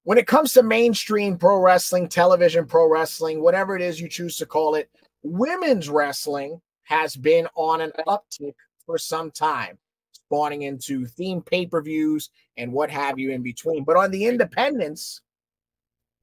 when it comes to mainstream pro wrestling, television pro wrestling, whatever it is you choose to call it, women's wrestling has been on an uptick for some time, spawning into themed pay-per-views and what have you in between. But on the independents,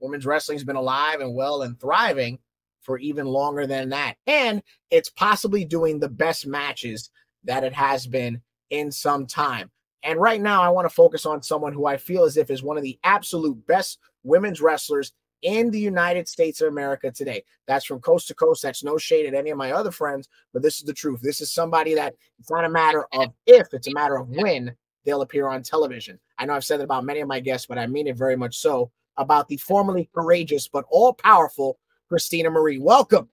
women's wrestling's been alive and well and thriving for even longer than that. And it's possibly doing the best matches that it has been in some time. And right now, I want to focus on someone who I feel as if is one of the absolute best women's wrestlers in the United States of America today. That's from coast to coast. That's no shade at any of my other friends, but this is the truth. This is somebody that it's not a matter of if, it's a matter of when they'll appear on television. I know I've said it about many of my guests, but I mean it very much so, about the formerly courageous but all-powerful Christina Marie. Welcome.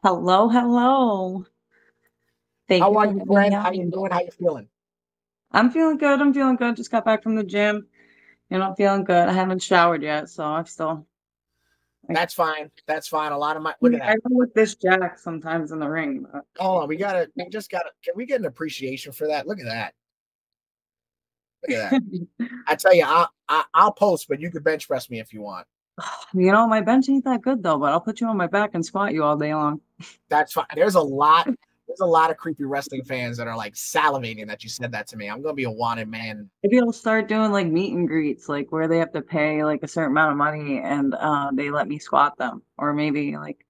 Hello, hello. How are you, friend? How you doing? How you feeling? I'm feeling good. I'm feeling good. Just got back from the gym. I'm feeling good. I haven't showered yet, so I'm still. That's fine. That's fine. A lot of my look at that. I go with this jack sometimes in the ring. But... Hold on, we just gotta. Can we get an appreciation for that? Look at that. Look at that. I tell you, I'll post, but you could bench press me if you want. My bench ain't that good though, but I'll put you on my back and squat you all day long. That's fine. There's a lot of creepy wrestling fans that are like salivating that you said that to me. I'm gonna be a wanted man. Maybe I'll start doing like meet and greets, like where they have to pay like a certain amount of money and they let me squat them. Or maybe like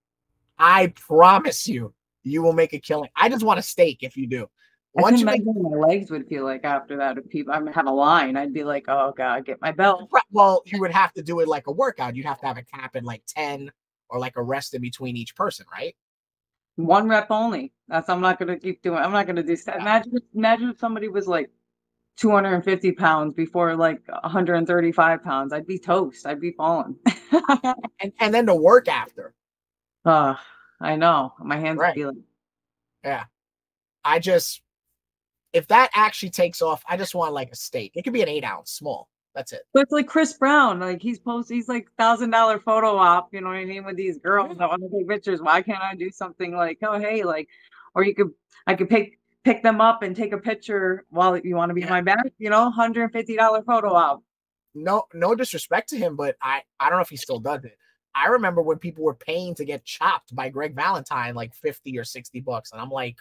I promise you will make a killing. I just want a steak if you do. Once you make my legs would feel like after that, if people had a line, I'd be like, oh God, get my belt. Well, you would have to do it like a workout. You'd have to have a cap in like 10 or like a rest in between each person, right? One rep only. I'm not gonna keep doing. I'm not gonna do that. Imagine if somebody was like 250 pounds before like 135 pounds. I'd be toast. I'd be falling. and then the work after. I know. My hands are feeling. Yeah. If that actually takes off, I just want like a steak. It could be an 8-ounce small. That's it. But it's like Chris Brown. Like he's like $1,000 photo op, you know what I mean, with these girls that want to take pictures. Why can't I do something like, oh hey, like, or I could pick them up and take a picture while you want to be in my back, $150 photo op. No disrespect to him, but I don't know if he still does it. I remember when people were paying to get chopped by Greg Valentine like $50 or $60, and I'm like,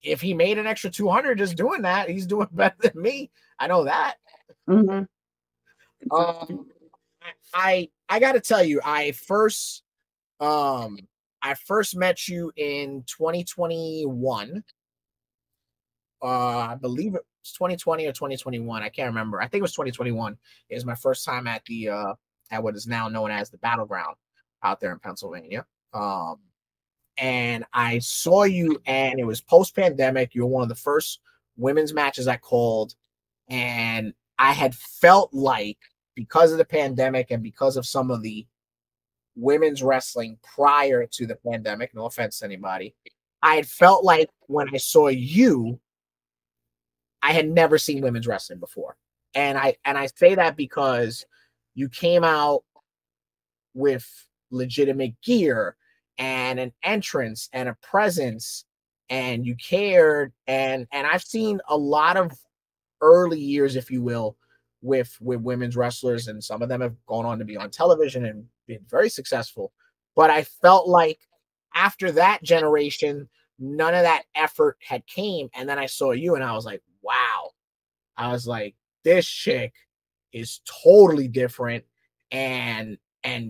if he made an extra 200 just doing that, he's doing better than me. I know that. Mm-hmm. I got to tell you, I first met you in 2021. I believe it was 2020 or 2021. I can't remember. I think it was 2021. It was my first time at at what is now known as the Battleground out there in Pennsylvania. And I saw you, and it was post-pandemic. You were one of the first women's matches I called, and I had felt like, because of the pandemic and because of some of the women's wrestling prior to the pandemic, no offense to anybody, I had felt like when I saw you, I had never seen women's wrestling before. And I say that because you came out with legitimate gear and an entrance and a presence, and you cared, and I've seen a lot of early years, if you will, with women's wrestlers, and some of them have gone on to be on television and been very successful. But I felt like after that generation, none of that effort had came, and then I saw you, and I was like, wow. I was like, this chick is totally different, and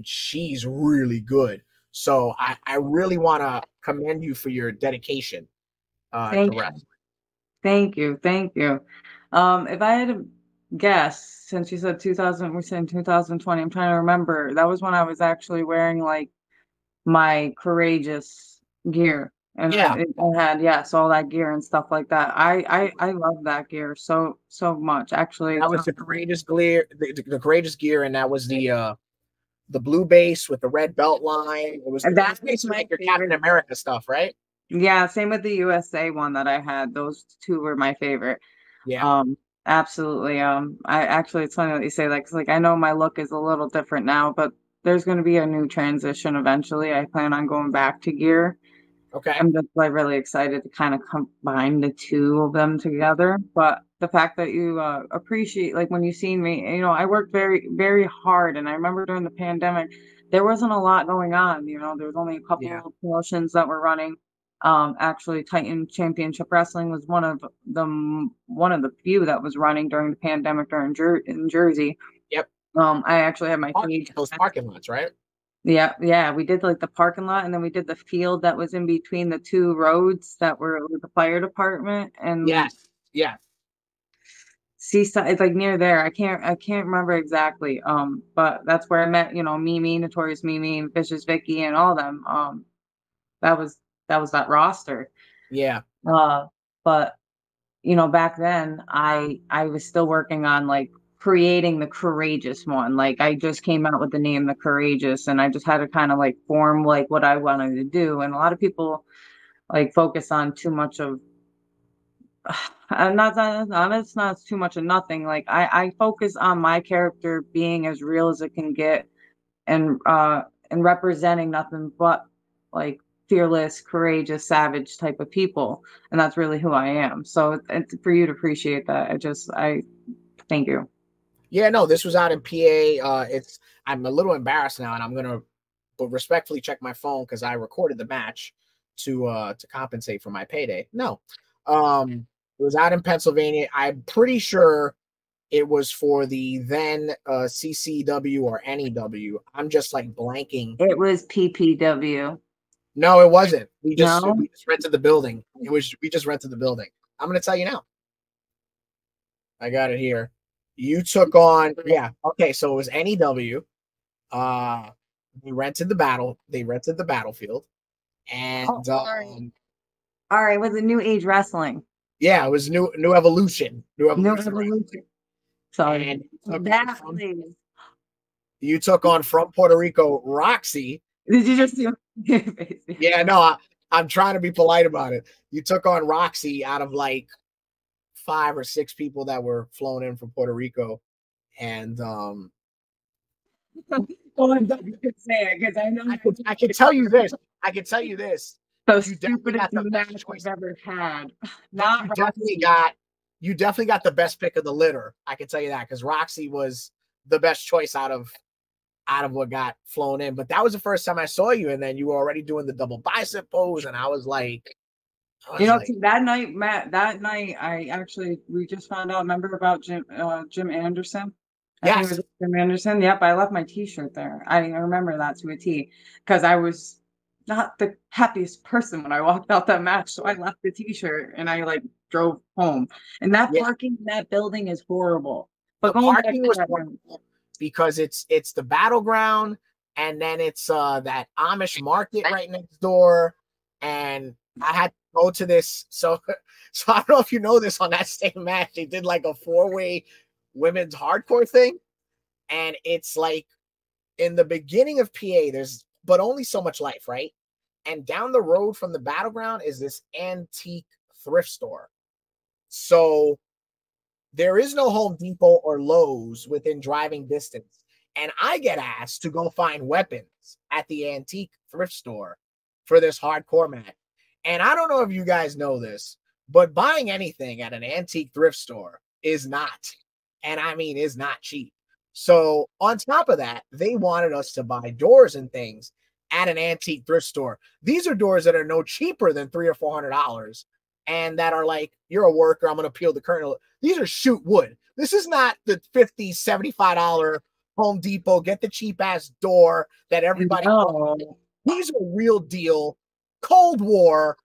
she's really good. So I really want to commend you for your dedication to wrestling. Thank you. If I had to guess, since you said 2000, we're saying 2020, I'm trying to remember. That was when I was actually wearing like my courageous gear. And I had, all that gear and stuff like that. I love that gear so much. Actually, that was the courageous gear, the courageous gear, and that was the blue base with the red belt line. It was basically like your Captain America stuff, right? Yeah, same with the USA one that I had. Those two were my favorite. Yeah. Absolutely. It's funny that you say that, because like I know my look is a little different now, but there's going to be a new transition eventually. I plan on going back to gear. Okay. I'm just like really excited to kind of combine the two of them together. But the fact that you appreciate, like, when you seen me. You know, I worked very, very hard, and I remember during the pandemic, there wasn't a lot going on. You know, there was only a couple Yeah. of promotions that were running. Actually, Titan Championship Wrestling was one of the few that was running during the pandemic in Jersey. Yep. I actually had my page. Those parking lots, right? Yeah, yeah, we did like the parking lot, and then we did the field that was in between the two roads that were with the fire department and Yes. Yes. Seaside. It's like near there. I can't remember exactly. But that's where I met, you know, Mimi, Notorious Mimi, Vicious Vicky, and all them. That was that roster. Yeah. Uh, but you know, back then I was still working on like creating the courageous one. Like I just came out with the name the courageous, and I just had to kind of like form like what I wanted to do. And a lot of people like focus on too much of I'm not it's not too much of nothing. Like I focus on my character being as real as it can get, and representing nothing but like fearless, courageous, savage type of people. And that's really who I am. So it's for you to appreciate that. I thank you. Yeah, no, this was out in PA. I'm a little embarrassed now, and I'm gonna but respectfully check my phone because I recorded the match to compensate for my payday. No. It was out in Pennsylvania. I'm pretty sure it was for the then CCW or NEW. I'm just like blanking. It was PPW. No, it wasn't. We just No? rented the building. We just rented the building. I'm gonna tell you now. I got it here. You took on, yeah, okay, so it was NEW. They rented the battlefield, Oh, and all right, with the New Age Wrestling. yeah, it was new evolution, New Evolution. Sorry. and That place. you took on from Puerto Rico Roxy. Did you just see my face? Yeah, no, I'm trying to be polite about it. You took on Roxy out of like 5 or 6 people that were flown in from Puerto Rico, and Well, I'm done. You could say it because I know I can tell you this. I can tell you this. the You definitely stupidest got the best match choice. I've ever had. But Not you definitely got the best pick of the litter. I can tell you that because Roxy was the best choice out of what got flown in. But that was the first time I saw you, and then you were already doing the double bicep pose, and I was like, You know, that night, Matt, that night, we just found out, remember about Jim Anderson? I think it yes, was Jim Anderson. Yep, I left my t-shirt there. I remember that to a T because I was not the happiest person when I walked out that match. So I left the t-shirt and I like drove home. And that yeah. parking in that building is horrible. But The going back parking to was that, horrible because it's the battleground, and then it's that Amish market right next door, and I had to go to this. So I don't know if you know this, on that same match, they did like a 4-way women's hardcore thing. And it's like in the beginning of PA, there's but only so much life, right? And down the road from the battleground is this antique thrift store. So there is no Home Depot or Lowe's within driving distance. And I get asked to go find weapons at the antique thrift store for this hardcore match. And I don't know if you guys know this, but buying anything at an antique thrift store is not, and I mean, is not cheap. So on top of that, they wanted us to buy doors and things at an antique thrift store. These are doors that are no cheaper than $300 or $400, and that are like, you're a worker, I'm going to peel the curtain. These are shoot wood. This is not the $50, $75 Home Depot, get the cheap ass door that everybody knows. These are real deal. Cold War.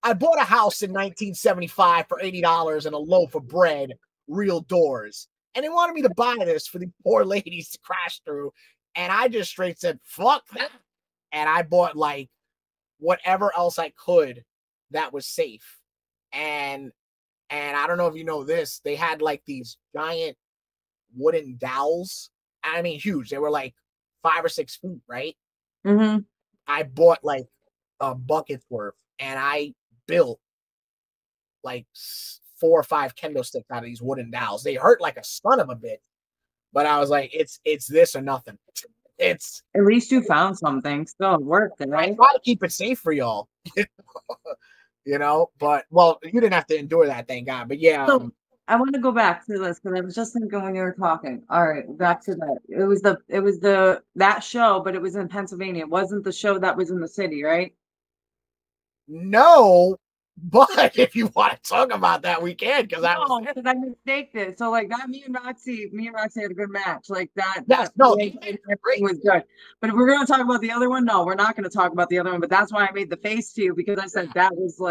I bought a house in 1975 for $80 and a loaf of bread, real doors. And they wanted me to buy this for the poor ladies to crash through. And I just straight said, fuck that. And I bought like whatever else I could that was safe. And I don't know if you know this, they had like these giant wooden dowels. I mean, huge. They were like 5 or 6 feet, right? Mm-hmm. I bought like a bucket's worth, and I built like 4 or 5 kendo sticks out of these wooden dowels. They hurt like a son of a bitch, but I was like, it's this or nothing. It's at least you found something. Still it worked, right? I try to keep it safe for y'all. You know, but well, you didn't have to endure that, thank God. But yeah, I want to go back to this because I was just thinking when you were talking. All right, back to that. It was the that show, but it was in Pennsylvania. It wasn't the show that was in the city, right? No, but if you want to talk about that, we can because I was No, there. because I mistaked it. So like that, me and Roxy had a good match. Like Yes, that no, like, these matches are everything great. was good. But if we're gonna talk about the other one, no, we're not gonna talk about the other one. But that's why I made the face to you because I said that was So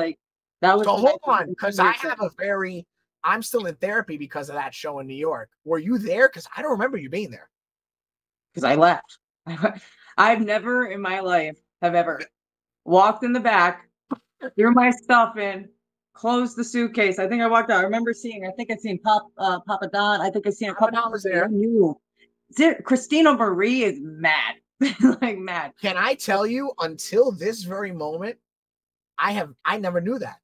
the night hold that on, because I Jimmy said. have a very, I'm still in therapy because of that show in New York. Were you there? Because I don't remember you being there. Because I left. I've never in my life have ever walked in the back, threw my stuff in, closed the suitcase. I think I walked out. I think I seen Papa Don. I think I seen a couple Ramadan was people I there. knew. Christina Marie is mad. Like mad. Can I tell you, until this very moment, I never knew that.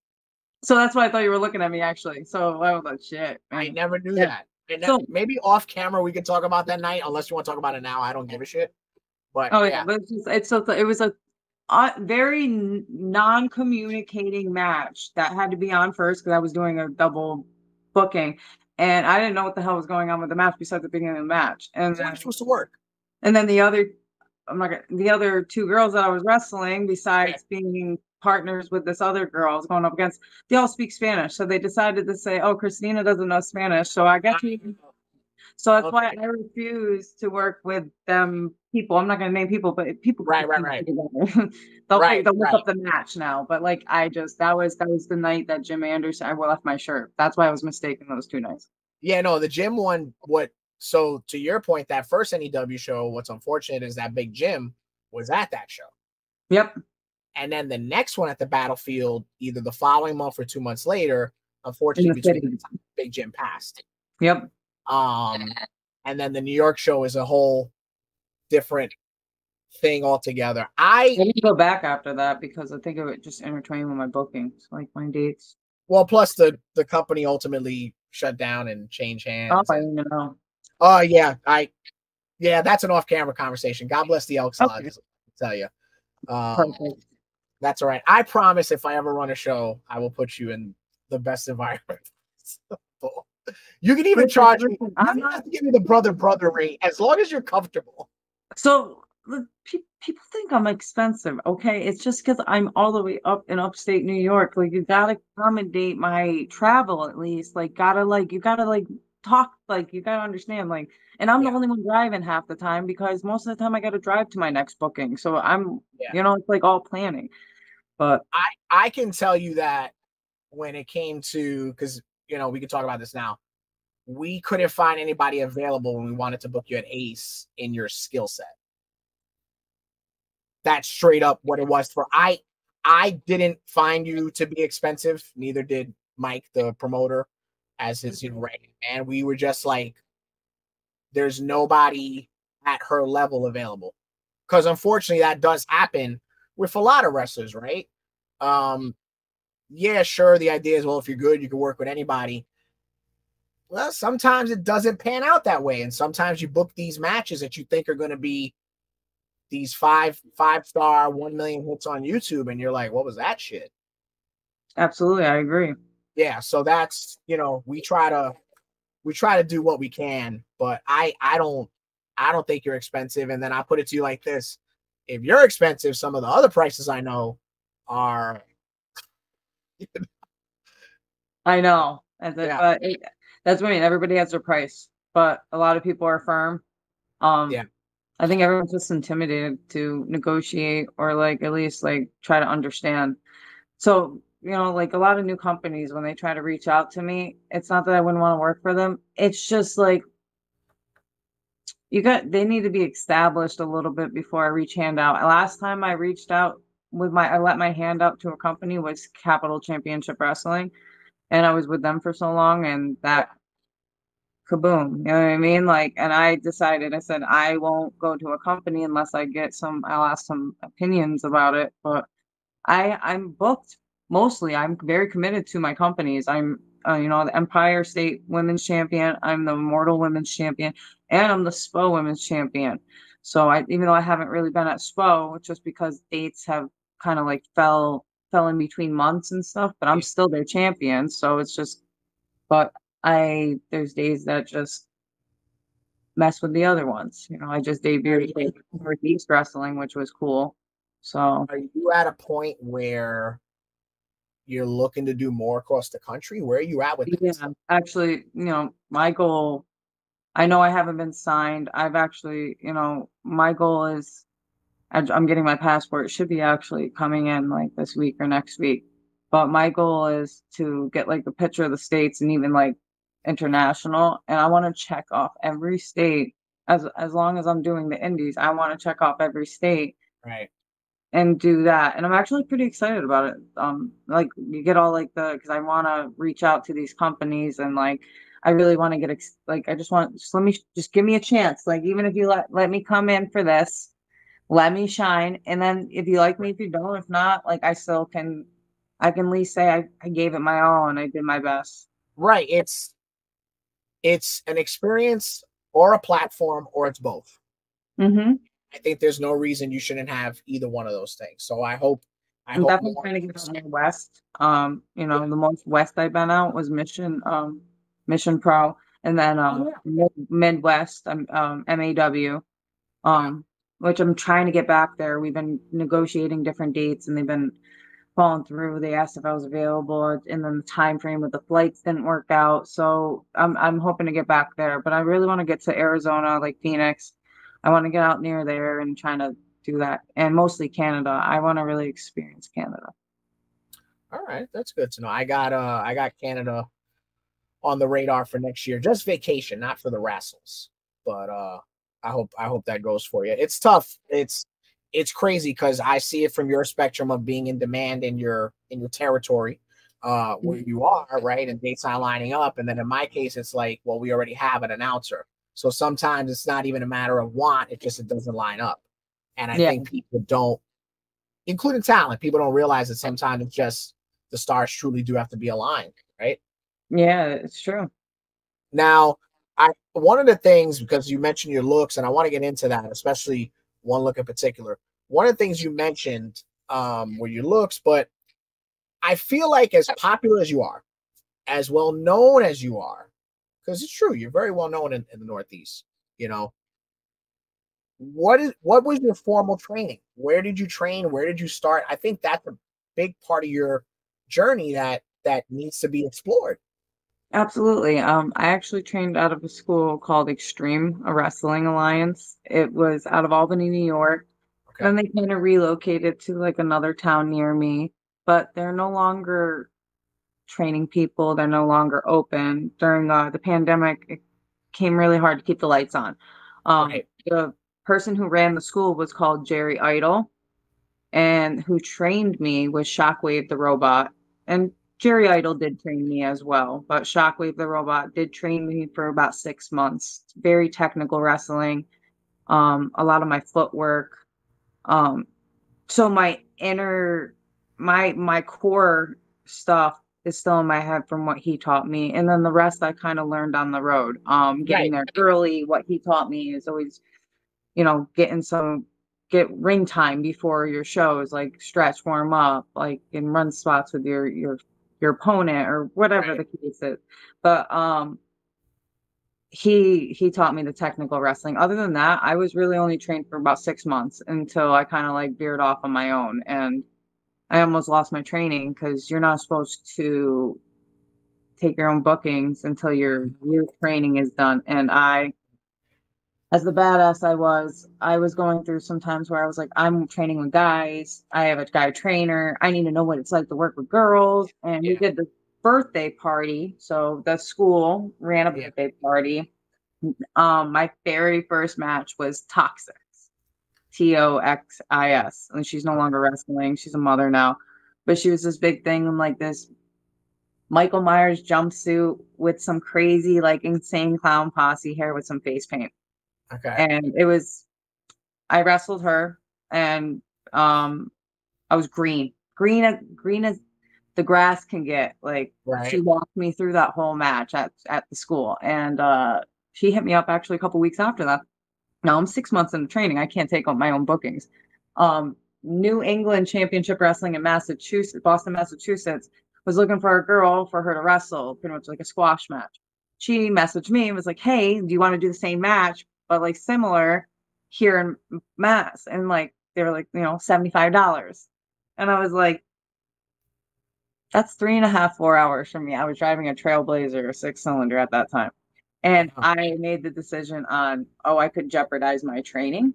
So that's why I thought you were looking at me actually. So I was like, shit, I man. never knew Yeah. that. And So maybe off camera we could talk about that night, unless you want to talk about it now. I don't give a shit. But oh yeah, yeah, but it was a very non-communicating match that had to be on first because I was doing a double booking and I didn't know what the hell was going on with the match besides the beginning of the match. it's not supposed to work. And then the other two girls that I was wrestling, Okay. besides being partners with this other girl I was going up against, they all speak Spanish. So they decided to say, "Oh, Christina doesn't know Spanish." So I guess so that's why Okay. I refuse to work with them people. I'm not going to name people, but people can Right, put right, two right, together. right, They'll look right. up the match now. But like I just that was the night that Jim Anderson I left my shirt. That's why I was mistaken those two nights. Yeah, no, the gym one. What? So to your point, that first NEW show, what's unfortunate is that Big Jim was at that show, Yep. and then the next one at the Battlefield, either the following month or 2 months later, In unfortunately, the between city. the time Big Jim passed. Yep. Um, and then the New York show is a whole different thing altogether. I didn't go back after that because I think it would just intertwine with my bookings, like my dates. Well, plus the company ultimately shut down and changed Oh, hands. I And don't even know. oh yeah, that's an off-camera conversation. God bless the Elks Okay. Lodge, I'll tell you. Um, Perfect. that's all right. I promise if I ever run a show, I will put you in the best environment. You can even Listen, charge me. listen, You I'm don't even not. have to give me the brother rate as long as you're comfortable. So look, people think I'm expensive. Okay, it's just because I'm all the way up in upstate New York. Like you gotta accommodate my travel at least. You gotta like talk. Like you gotta understand. Like, and I'm the Yeah, only one driving half the time because most of the time I gotta drive to my next booking. So yeah. it's like all planning. But I can tell you that when it came to, because we can talk about this now. We couldn't find anybody available when we wanted to book you at Ace in your skill set. That's straight up what it was for. I didn't find you to be expensive. Neither did Mike, the promoter, as his right man. We were just like, there's nobody at her level available. Because unfortunately, that does happen with a lot of wrestlers, right? Um, yeah, sure. The idea is, well, if you're good, you can work with anybody. Well, sometimes it doesn't pan out that way, and sometimes you book these matches that you think are going to be these five-star 1 million hits on YouTube, and you're like, what was that shit? absolutely, I agree. Yeah, so that's we try to do what we can, but I don't think you're expensive. And then I put it to you like this: if you're expensive, some of the other prices I know are I know, yeah, that's what I mean. Everybody has their price, but a lot of people are firm. yeah. I think everyone's just intimidated to negotiate or like at least like try to understand. So, like a lot of new companies when they try to reach out to me, it's not that I wouldn't want to work for them. It's just like they need to be established a little bit before I reach hand out. Last time I reached out I let my hand out to a company was Capital Championship Wrestling, and I was with them for so long and Yeah. that kaboom, you know what I mean? Like, and I said, I won't go to a company unless I'll ask some opinions about it. But I'm booked mostly. I'm very committed to my companies. I'm, the Empire State Women's Champion. I'm the Immortal Women's Champion, and I'm the SPO Women's Champion. So even though I haven't really been at SPO, just because dates have kind of like fell in between months and stuff, but I'm Yeah. still their champion. So it's just, but there's days that just mess with the other ones. You know, I just debuted like Northeast wrestling, which was cool. So Are you at a point where you're looking to do more across the country? Where are you at with yeah, that? actually, you know, my goal, I know I haven't been signed. I've actually, you know, my goal is I'm getting my passport. It should be actually coming in like this week or next week. But my goal is to get like a picture of the states and even like international. And I want to check off every state as long as I'm doing the indies. I want to check off every state Right. and do that. And I'm actually pretty excited about it. Like you get all like because I want to reach out to these companies and like I really want to get like I just want just let me just give me a chance. Like even if you let me come in for this, let me shine. And then if you like me, if you don't, if not, like I still can I can at least say I gave it my all and I did my best. Right. It's an experience or a platform or it's both. Mm-hmm. I think there's no reason you shouldn't have either one of those things. So I I'm hope definitely more. trying to get out more west. You know, the most west I've been out was Mission Pro, and then Oh, yeah. Midwest, MAW, Yeah. which I'm trying to get back there. We've been negotiating different dates, and they've been falling through. They asked if I was available, and then the time frame with the flights didn't work out. So I'm hoping to get back there, but I really want to get to Arizona, like Phoenix. I want to get out near there and trying to do that, and mostly Canada. I want to really experience Canada. All right. That's good to know. I got Canada on the radar for next year. Just vacation, not for the wrestles. But I hope that goes for you. It's tough. It's crazy because I see it from your spectrum of being in demand in your territory, where you are, right? And dates not lining up. And then in my case, it's like, well, we already have an announcer. So sometimes it's not even a matter of want, it just it doesn't line up. And I Yeah, think people don't, including talent, people don't realize that sometimes it's just the stars truly do have to be aligned, right? yeah, it's true. Now, I one of the things, because you mentioned your looks, and I want to get into that, especially one look in particular. One of the things you mentioned were your looks, but I feel like as popular as you are, as well known as you are, because it's true, you're very well known in the Northeast. You know, what was your formal training? Where did you train? Where did you start? I think that's a big part of your journey that needs to be explored. Absolutely. I actually trained out of a school called Extreme, a wrestling alliance. It was out of Albany, New York. Okay. Then they kind of relocated to like another town near me, but they're no longer training people. They're no longer open. During the pandemic, it came really hard to keep the lights on. Right. The person who ran the school was called Jerry Idle, and who trained me was Shockwave the robot. And Jerry Idle did train me as well, but Shockwave the robot did train me for about 6 months. Very technical wrestling, a lot of my footwork. Um, so my inner, my core stuff is still in my head from what he taught me, and then the rest I kind of learned on the road. Getting Right. there early, what he taught me is always, you know, get ring time before your shows, like stretch, warm up, like and run spots with your opponent or whatever Right. the case is. But he taught me the technical wrestling. Other than that, I was really only trained for about 6 months until I kind of like veered off on my own, and I almost lost my training because you're not supposed to take your own bookings until your training is done. And I, as the badass I was going through some times where I was like, I'm training with guys. I have a guy trainer. I need to know what it's like to work with girls. And we Yeah. did the birthday party. So the school ran a Yeah. birthday party. My very first match was Toxic, Toxis. And she's no longer wrestling. She's a mother now. But she was this big thing in like this Michael Myers jumpsuit with some crazy, like insane clown posse hair with some face paint. Okay. And I wrestled her, and I was green as the grass can get. Like she Right. walked me through that whole match at the school, and she hit me up actually a couple weeks after that. Now I'm 6 months into training. I can't take on my own bookings. New England Championship Wrestling in Massachusetts, Boston, Massachusetts, was looking for a girl for her to wrestle, pretty much like a squash match. she messaged me and was like, hey, do you want to do the same match, but like similar here in Mass? And like, they were like, $75. And I was like, that's 3.5, 4 hours from me. I was driving a Trailblazer, a 6-cylinder at that time. And Wow. I made the decision on, I could jeopardize my training.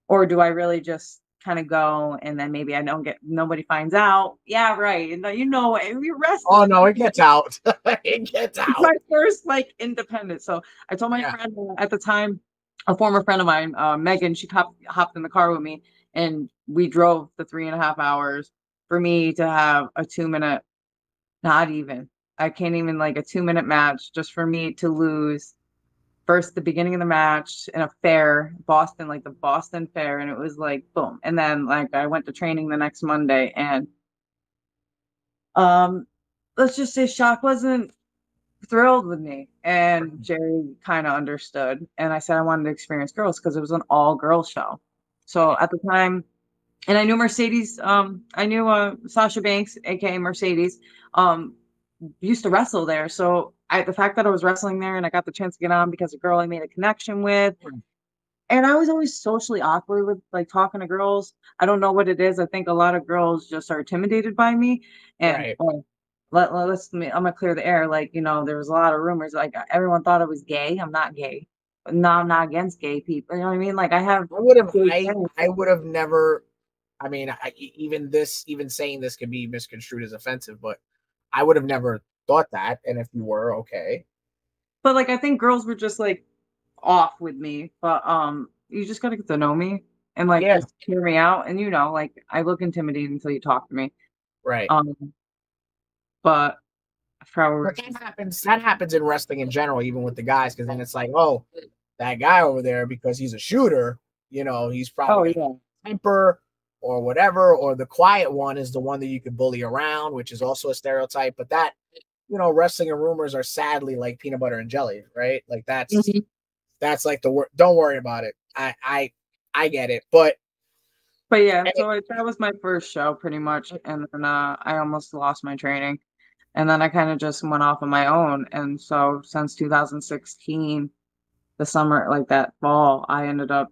Or do I really just kind of go and then maybe I don't nobody finds out? Yeah, right. And we Oh wrestling. no, it gets out. It gets It's out. my first like independent. So I told my Yeah. friend at the time, a former friend of mine, Megan, she hopped in the car with me and we drove the 3.5 hours for me to have a 2 minute, not even, I can't even, like a 2 minute match just for me to lose first the beginning of the match in a fair, Boston, like the Boston Fair, and it was like boom. And then like I went to training the next Monday, and um let's just say Shock wasn't thrilled with me, and Jerry kind of understood, and I said I wanted to experience girls because it was an all girls show. So Right. at the time, and I knew Mercedes, I knew Sasha Banks, aka Mercedes, um used to wrestle there. So the fact that I was wrestling there and I got the chance to get on because a girl I made a connection with. Mm. And I was always socially awkward with like talking to girls. I don't know what it is. I think a lot of girls just are intimidated by me. And Right. I'm gonna clear the air. Like, there was a lot of rumors. Like everyone thought I was gay. I'm not gay. No, I'm not against gay people. You know what I mean? Like I have I would have gay I friends. I would have never. I mean, even saying this could be misconstrued as offensive, but I would have never thought that. And if you were, okay. But like I think girls were just like off with me. But you just gotta get to know me and like Yeah. just hear me out. And like I look intimidating until you talk to me. Right. Um, but I But that happens in wrestling in general, even with the guys, because then it's like, oh, that guy over there, because he's a shooter, he's Oh probably got yeah. a temper or whatever, or the quiet one is the one that you could bully around, which is also a stereotype. But that, wrestling and rumors are sadly like peanut butter and jelly, right? Like Mhm. that's like the word. Don't worry about it. I get it, but But yeah, hey, so that was my first show pretty much, and then I almost lost my training, and then I kind of just went off on my own. And so since 2016, the summer, like that fall, I ended up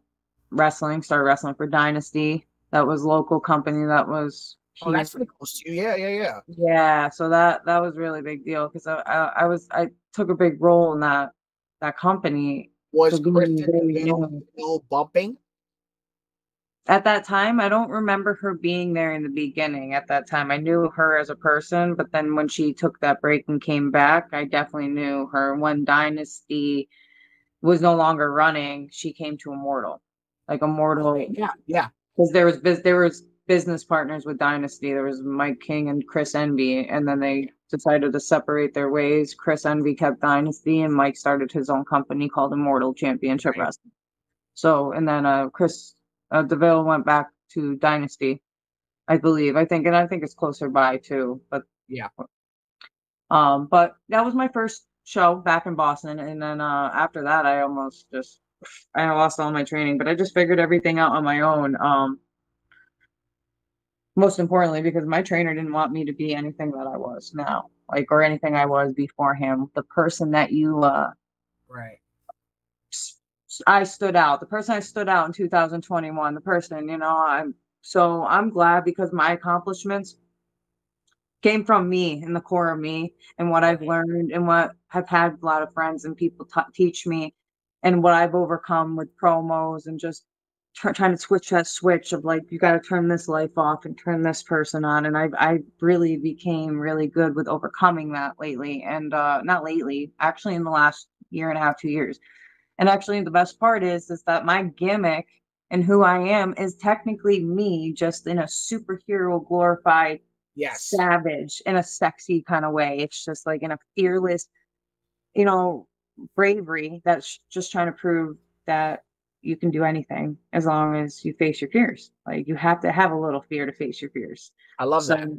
started wrestling for Dynasty. That was local company that was oh, here. that's pretty close to you. Yeah, yeah, yeah. Yeah, so that was really big deal because I took a big role in that company. So Was being Kristen very DeVille new. still bumping? At that time, I don't remember her being there in the beginning. At that time, I knew her as a person, but then when she took that break and came back, I definitely knew her. When Dynasty was no longer running, she came to Immortal. Like Okay, Immortal, yeah, yeah. because there was business partners with Dynasty. There was Mike King and Chris Envy, and then they decided to separate their ways. Chris Envy kept Dynasty, and Mike started his own company called Immortal Championship Right. Wrestling. So, and then Chris DeVille went back to Dynasty, I believe. I think it's closer by too. Yeah. But that was my first show back in Boston, and then after that, I lost all my training. But I just figured everything out on my own. Most importantly, because my trainer didn't want me to be anything that I was now, like or anything I was beforehand. The person that Right. I stood out. The person I stood out in 2021, the person, I'm glad because my accomplishments came from me in the core of me and what I've Right. learned and what I've had a lot of friends and people teach me and what I've overcome with promos and just trying to switch that switch of like you got to turn this life off and turn this person on. And I really became really good with overcoming that lately, and not lately, actually in the last year and a half, 2 years. And actually, the best part is that my gimmick and who I am is technically me, just in a superhero glorified Yes. savage in a sexy kind of way. It's just like in a fearless, you know, bravery that's just trying to prove that you can do anything as long as you face your fears. Like you have to have a little fear to face your fears. I love that. So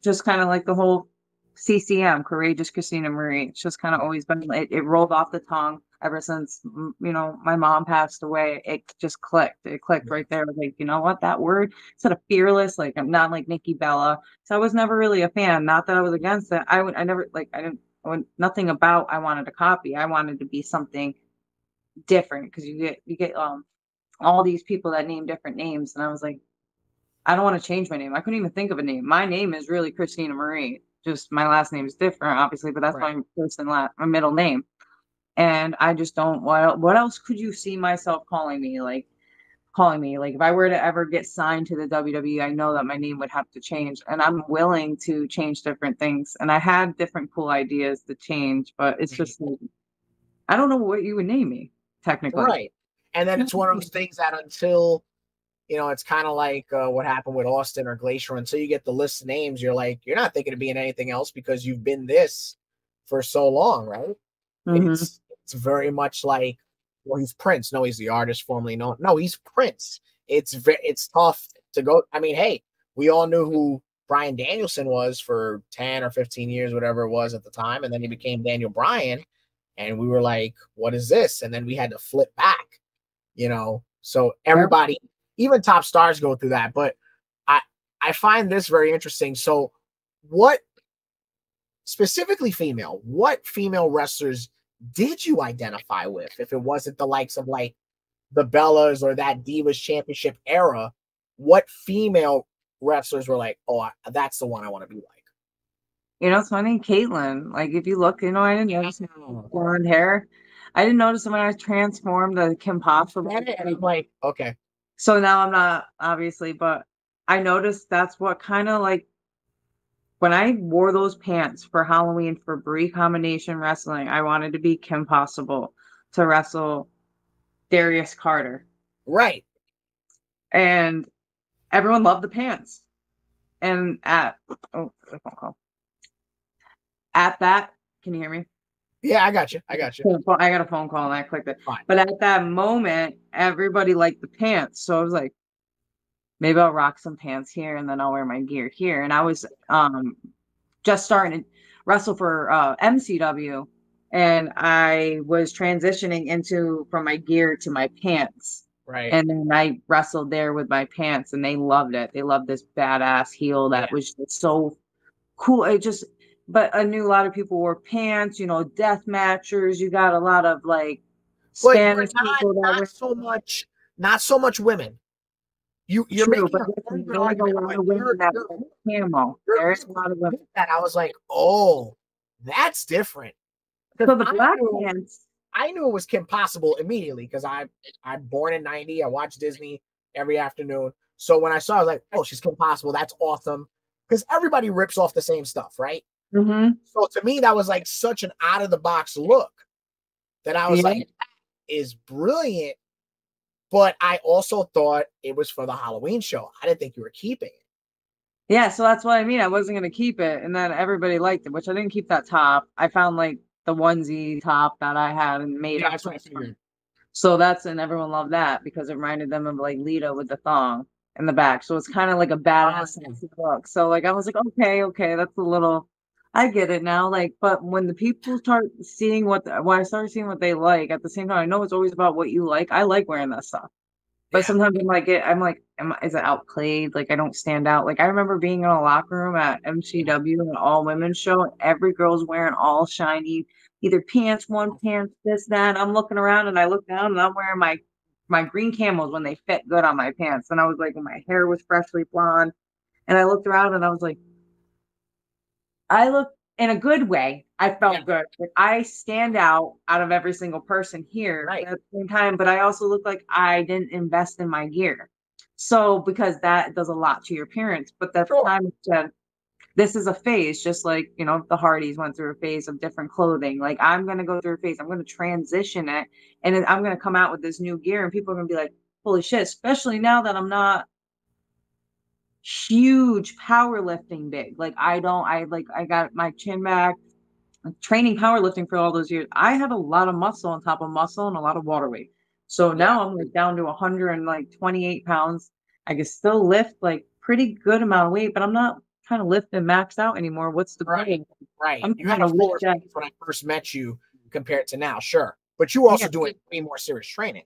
just kind of like the whole CCM, Courageous Christina Marie. It's just kind of always been, it rolled off the tongue ever since, my mom passed away. It just clicked. It clicked right there. Like, you know what, that word, instead of fearless, like I'm not like Nikki Bella. So I was never really a fan. Not that I was against it. I never, like, I didn't nothing about I wanted to copy. I wanted to be something different because you get all these people that name different names, and I was like, I don't want to change my name. I couldn't even think of a name. My name is really Christina Marie. Just my last name is different, obviously, but that's Right. my first and last, my middle name. And I just don't. What else could you see myself calling me? Like if I were to ever get signed to the WWE, I know that my name would have to change, and I'm willing to change different things. And I had different cool ideas to change, but it's Mhm. just like, I don't know what you would name me technically. Right. And then it's one of those things that until, it's kind of like what happened with Austin or Glacier. Until you get the list of names, you're like, you're not thinking of being anything else because you've been this for so long, right? Hmm. It's very much like, well, he's Prince. No, he's the artist formerly known. No, he's Prince. It's tough to go. I mean, hey, we all knew who Brian Danielson was for 10 or 15 years, whatever it was at the time, and then he became Daniel Bryan, and we were like, what is this? And then we had to flip back, So Yeah. everybody, even top stars, go through that. But I I find this very interesting. So, what specifically female, what female wrestlers did you identify with? If it wasn't the likes of like the Bellas or that Divas Championship era, what female wrestlers were like, oh, that's the one I want to be like? It's funny, Caitlyn. Like if you look, I didn't notice Oh. blonde hair. I didn't notice it when I was transformed to Kim Possible. And I'm like, okay, So now I'm not obviously, but I noticed that's what kind of like when I wore those pants for Halloween for Brie combination wrestling, I wanted to be Kim Possible to wrestle Darius Carter. right. And everyone loved the pants. And the phone call. At that, can you hear me? Yeah, I got you. I got you. I got a phone call and I clicked it. Fine. But at that moment, everybody liked the pants. So I was like, maybe I'll rock some pants here and then I'll wear my gear here. And I was just starting to wrestle for MCW, and I was transitioning into from my gear to my pants. Right. And then I wrestled there with my pants and they loved it. They loved this badass heel that Yeah. was just so cool. But I knew a lot of people wore pants, death matchers. You got a lot of like But Spanish people that were not so much women. You're true, making but a very good there's a argument, lot but of women that wear camo. There's a lot of women. that I was like, oh, that's different. Because So the black pants, I knew it was Kim Possible immediately because I'm born in '90. I watched Disney every afternoon. So when I saw, I was like, oh, she's Kim Possible. That's awesome. Because everybody rips off the same stuff, right? mm-hmm. So to me, that was like such an out of the box look that I was Yeah. like, that is brilliant. But I also thought it was for the Halloween show. I didn't think you were keeping it. Yeah, so that's what I mean. I wasn't gonna keep it, and then everybody liked it, which I didn't keep that top. I found like the onesie top that I had and made Yeah, up. that's what I figured. So and everyone loved that because it reminded them of like Lita with the thong in the back. So it's kind of like a badass sexy look. So like I was like, okay, that's a little. I get it now. Like, but when the people start seeing when I started seeing what they like, at the same time, I know it's always about what you like. I like wearing that stuff. But Yeah. sometimes I'm like, is it outplayed? Like I don't stand out. Like I remember being in a locker room at MCW, an all women's show, and every girl's wearing all shiny, either pants, one pants, this, that. I'm looking around and I look down and I'm wearing my green camos when they fit good on my pants. And I was like, when my hair was freshly blonde. And I looked around and I was like, I look in a good way. I felt good. Like, I stand out of every single person here Right. at the same time, but I also look like I didn't invest in my gear. So because that does a lot to your appearance, but that's Sure. time said this is a phase, just like the Hardys went through a phase of different clothing. Like I'm gonna go through a phase, I'm gonna transition it, and then I'm gonna come out with this new gear, and people are gonna be like, holy shit, especially now that I'm not huge powerlifting big. Like I got my chin back, training powerlifting for all those years. I have a lot of muscle on top of muscle and a lot of water weight. So now I'm like down to 128 pounds. I can still lift like pretty good amount of weight, but I'm not kind of lifting maxed out anymore. What's the Right. goal? Right. I'm You had trying a to fuller lift that. face when I first met you compared to now, sure. But you were also Yeah, doing way more serious training.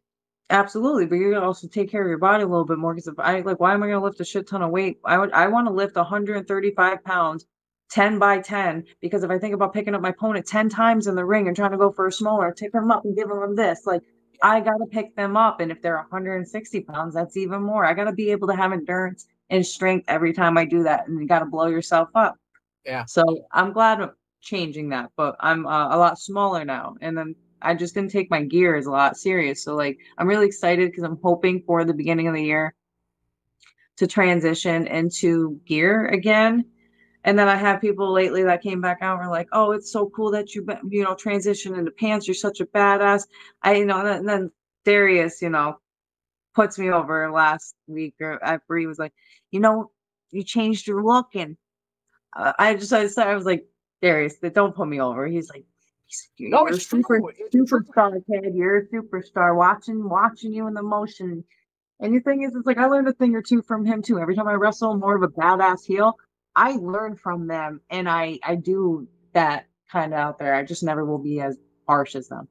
absolutely. But you gotta also take care of your body a little bit more because if I like, why am I gonna lift a shit ton of weight? I want to lift 135 pounds 10 by 10, because if I think about picking up my opponent 10 times in the ring and trying to go for a smaller, tip them up and give them this, like Yeah. I got to pick them up. And if they're 160 pounds, that's even more. I got to be able to have endurance and strength every time I do that. And you got to blow yourself up. Yeah. So I'm glad I'm changing that, but I'm a lot smaller now. And then I just didn't take my gears a lot serious. So like, I'm really excited because I'm hoping for the beginning of the year to transition into gear again. And then I have people lately that came back out and were like, "Oh, it's so cool that transitioned into pants. You're such a badass." And then Darius, puts me over last week or after he was like, "You changed your look." And I was like, "Darius, don't put me over." He's like, No, "You're it's a super true. It's true. superstar, kid. You're a superstar. Watching you in the motion." And the thing is, it's like I learned a thing or two from him too. Every time I wrestle more of a badass heel, I learn from them, and I do that kind of out there. I just never will be as harsh as them.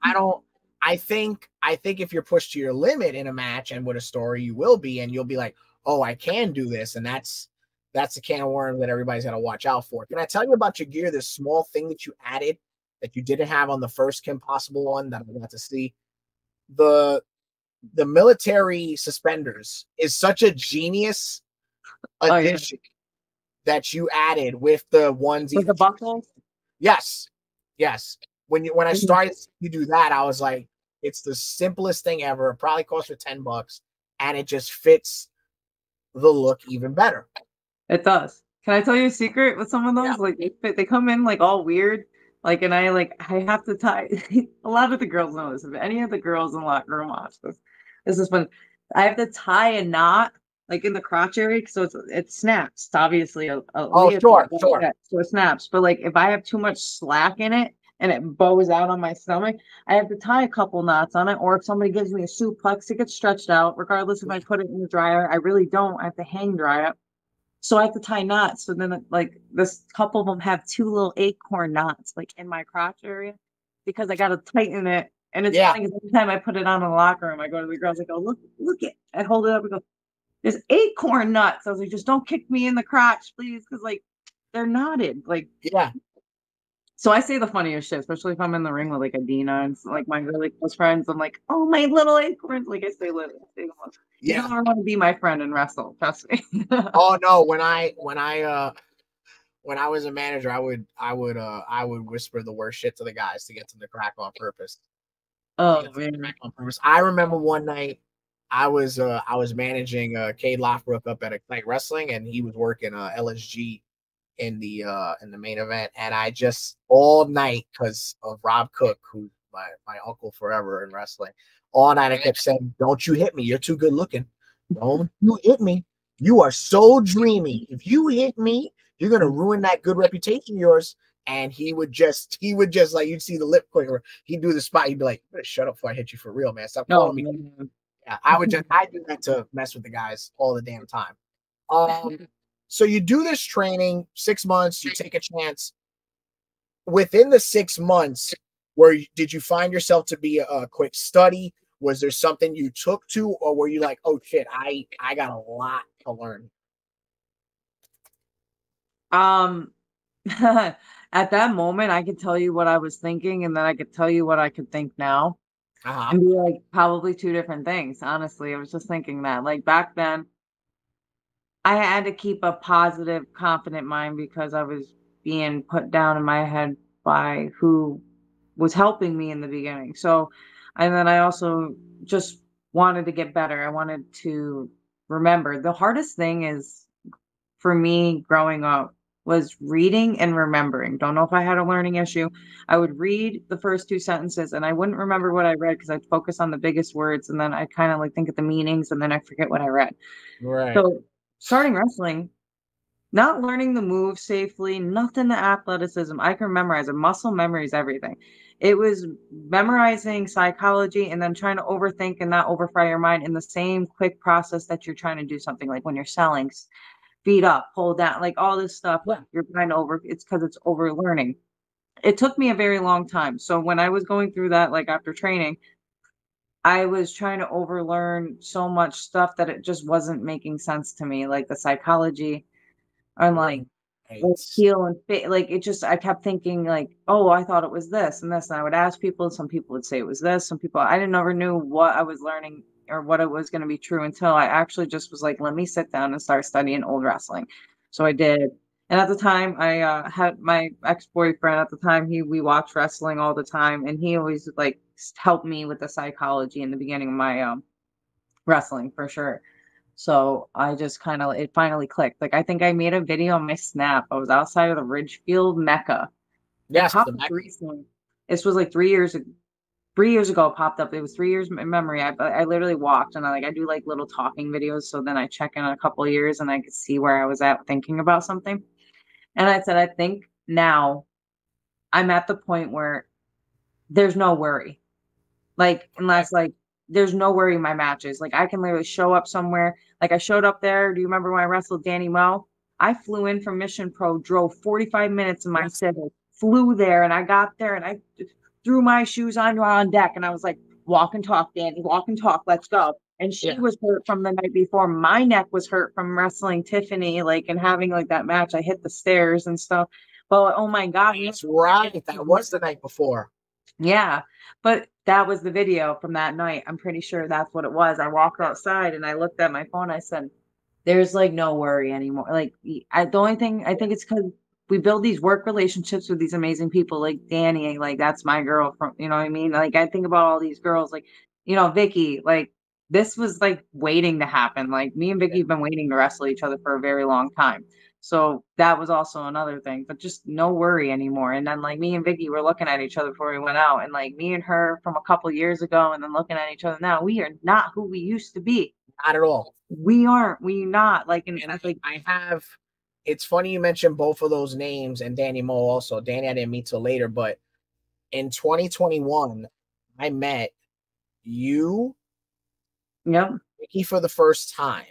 I don't. I think if you're pushed to your limit in a match and with a story, you will be, and you'll be like, "Oh, I can do this," and that's a can of worms that everybody's got to watch out for. Can I tell you about your gear? This small thing that you added that you didn't have on the first Kim Possible one that I got to see. The the military suspenders is such a genius Oh yeah, addition that you added with the onesie. with the buckles. Yes, yes. When I Mhm. started you do that, I was like, it's the simplest thing ever. It probably cost you $10, and it just fits the look even better. It does. Can I tell you a secret with some of Yeah. those? Like they come in like all weird. Like, and I have to tie. A lot of the girls know this. If any of the girls in the locker room watch this, this is when I have to tie a knot like in the crotch area, so it snaps. It's obviously a Oh, leotard, sure, right? sure. Yeah, so it snaps. But like if I have too much slack in it and it bows out on my stomach, I have to tie a couple knots on it. Or if somebody gives me a suplex, it gets stretched out. Regardless if I put it in the dryer, I really don't. I have to hang dry it. So I have to tie knots. So then, like, this couple of them have two little acorn knots, like in my crotch area, because I got to tighten it. And it's Yeah, funny because every time I put it on in the locker room, I go to the girls, I go, look it. I hold it up and go, there's acorn nuts. I was like, just don't kick me in the crotch, please, because like they're knotted. Like, yeah, so I say the funniest shit, especially if I'm in the ring with like Adina and like my really close friends. I'm like, oh my little acorns. Like I say, little. You don't yeah. ever want to be my friend and wrestle. Trust me. Oh no, when I was a manager, I would whisper the worst shit to the guys to get them to crack on purpose. Oh man. I remember one night I was managing Cade Lockbrook up at Ignite Wrestling, and he was working LSG in the main event, and I just all night because of Rob Cook, who's my uncle forever in wrestling. All night I kept saying, "Don't you hit me? You're too good looking. Don't you hit me? You are so dreamy. If you hit me, you're gonna ruin that good reputation of yours." And he would just like you'd see the lip quiver. He'd do the spot. He'd be like, "Shut up before I hit you for real, man. Stop Oh calling me." man. Yeah, I do that to mess with the guys all the damn time. So you do this training 6 months, you take a chance. Within the 6 months, did you find yourself to be a quick study? Was there something you took to, or were you like, oh shit, I got a lot to learn? Um, at that moment, I could tell you what I was thinking, and then I could tell you what I could think now, Uh-huh. and be like probably two different things. Honestly, I was just thinking that. Like back then, I had to keep a positive, confident mind because I was being put down in my head by who was helping me in the beginning. So, and then I also just wanted to get better. I wanted to remember. The hardest thing is for me growing up was reading and remembering. Don't know if I had a learning issue. I would read the first two sentences and I wouldn't remember what I read because I'd focus on the biggest words and then I kind of like think of the meanings and then I forget what I read. Right. So starting wrestling, not learning the moves safely, nothing the athleticism. I can memorize it. Muscle memory is everything. It was memorizing psychology and then trying to overthink and not overfry your mind in the same quick process that you're trying to do something like when you're selling, speed up, pull down, like all this stuff. Yeah. You're trying to it's because it's over learning. It took me a very long time. So when I was going through that, like after training, I was trying to overlearn so much stuff that it just wasn't making sense to me, like the psychology. I'm like, Mhm. like heel and fit. Like it just, I kept thinking like, oh, I thought it was this and this. And I would ask people, some people would say it was this. Some people, I didn't never knew what I was learning or what it was going to be true until I actually just was like, let me sit down and start studying old wrestling. So I did. And at the time, I had my ex-boyfriend at the time. We watched wrestling all the time, and he always like helped me with the psychology in the beginning of my wrestling for sure. So I just kind of, it finally clicked. Like I think I made a video on my Snap. I was outside of the Ridgefield Mecca. It Yes, popped up recently. This was like 3 years ago. 3 years ago it popped up. It was 3 years in memory. I literally walked and I do like little talking videos. So then I check in a couple of years and I could see where I was at thinking about something. And I said, I think now I'm at the point where there's no worry. Like, unless like there's no worry in my matches. Like I can literally show up somewhere. Like I showed up there. Do you remember when I wrestled Danny Mo? I flew in from Mission Pro, drove 45 minutes in my city, flew there, and I got there and I threw my shoes on deck and I was like, walk and talk, Danny, walk and talk, let's go. And she was hurt from the night before. My neck was hurt from wrestling Tiffany, like, and having like that match. I hit the stairs and stuff. But oh my God. That's right. That was the night before. Yeah. But that was the video from that night. I'm pretty sure that's what it was. I walked outside and I looked at my phone. I said, there's like no worry anymore. Like the only thing I think it's because we build these work relationships with these amazing people like Danny, like that's my girl from, you know what I mean? Like I think about all these girls, like, you know, Vicky, like this was like waiting to happen. Like me and Vicky have been waiting to wrestle each other for a very long time. So that was also another thing, but just no worry anymore. And then like me and Vicky were looking at each other before we went out, and like me and her from a couple years ago, and then looking at each other now, we are not who we used to be. Not at all. We aren't. We not like. And I have. It's funny you mentioned both of those names and Danny Mo also. Danny I didn't meet till later, but in 2021, I met you, Vicky for the first time,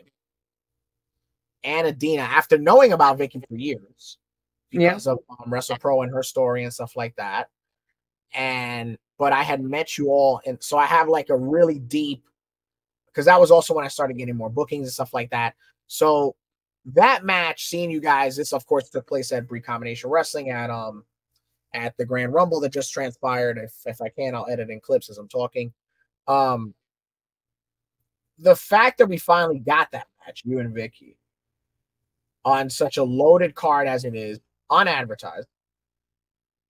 and Adina after knowing about Vicky for years because of Wrestle Pro and her story and stuff like that. But I had met you all, and so I have like a really deep, because that was also when I started getting more bookings and stuff like that. So that match, seeing you guys, this of course took place at Brie Combination Wrestling at the Grand Rumble that just transpired. If I can, I'll edit in clips as I'm talking. The fact that we finally got that match, you and Vicky, on such a loaded card as it is, unadvertised,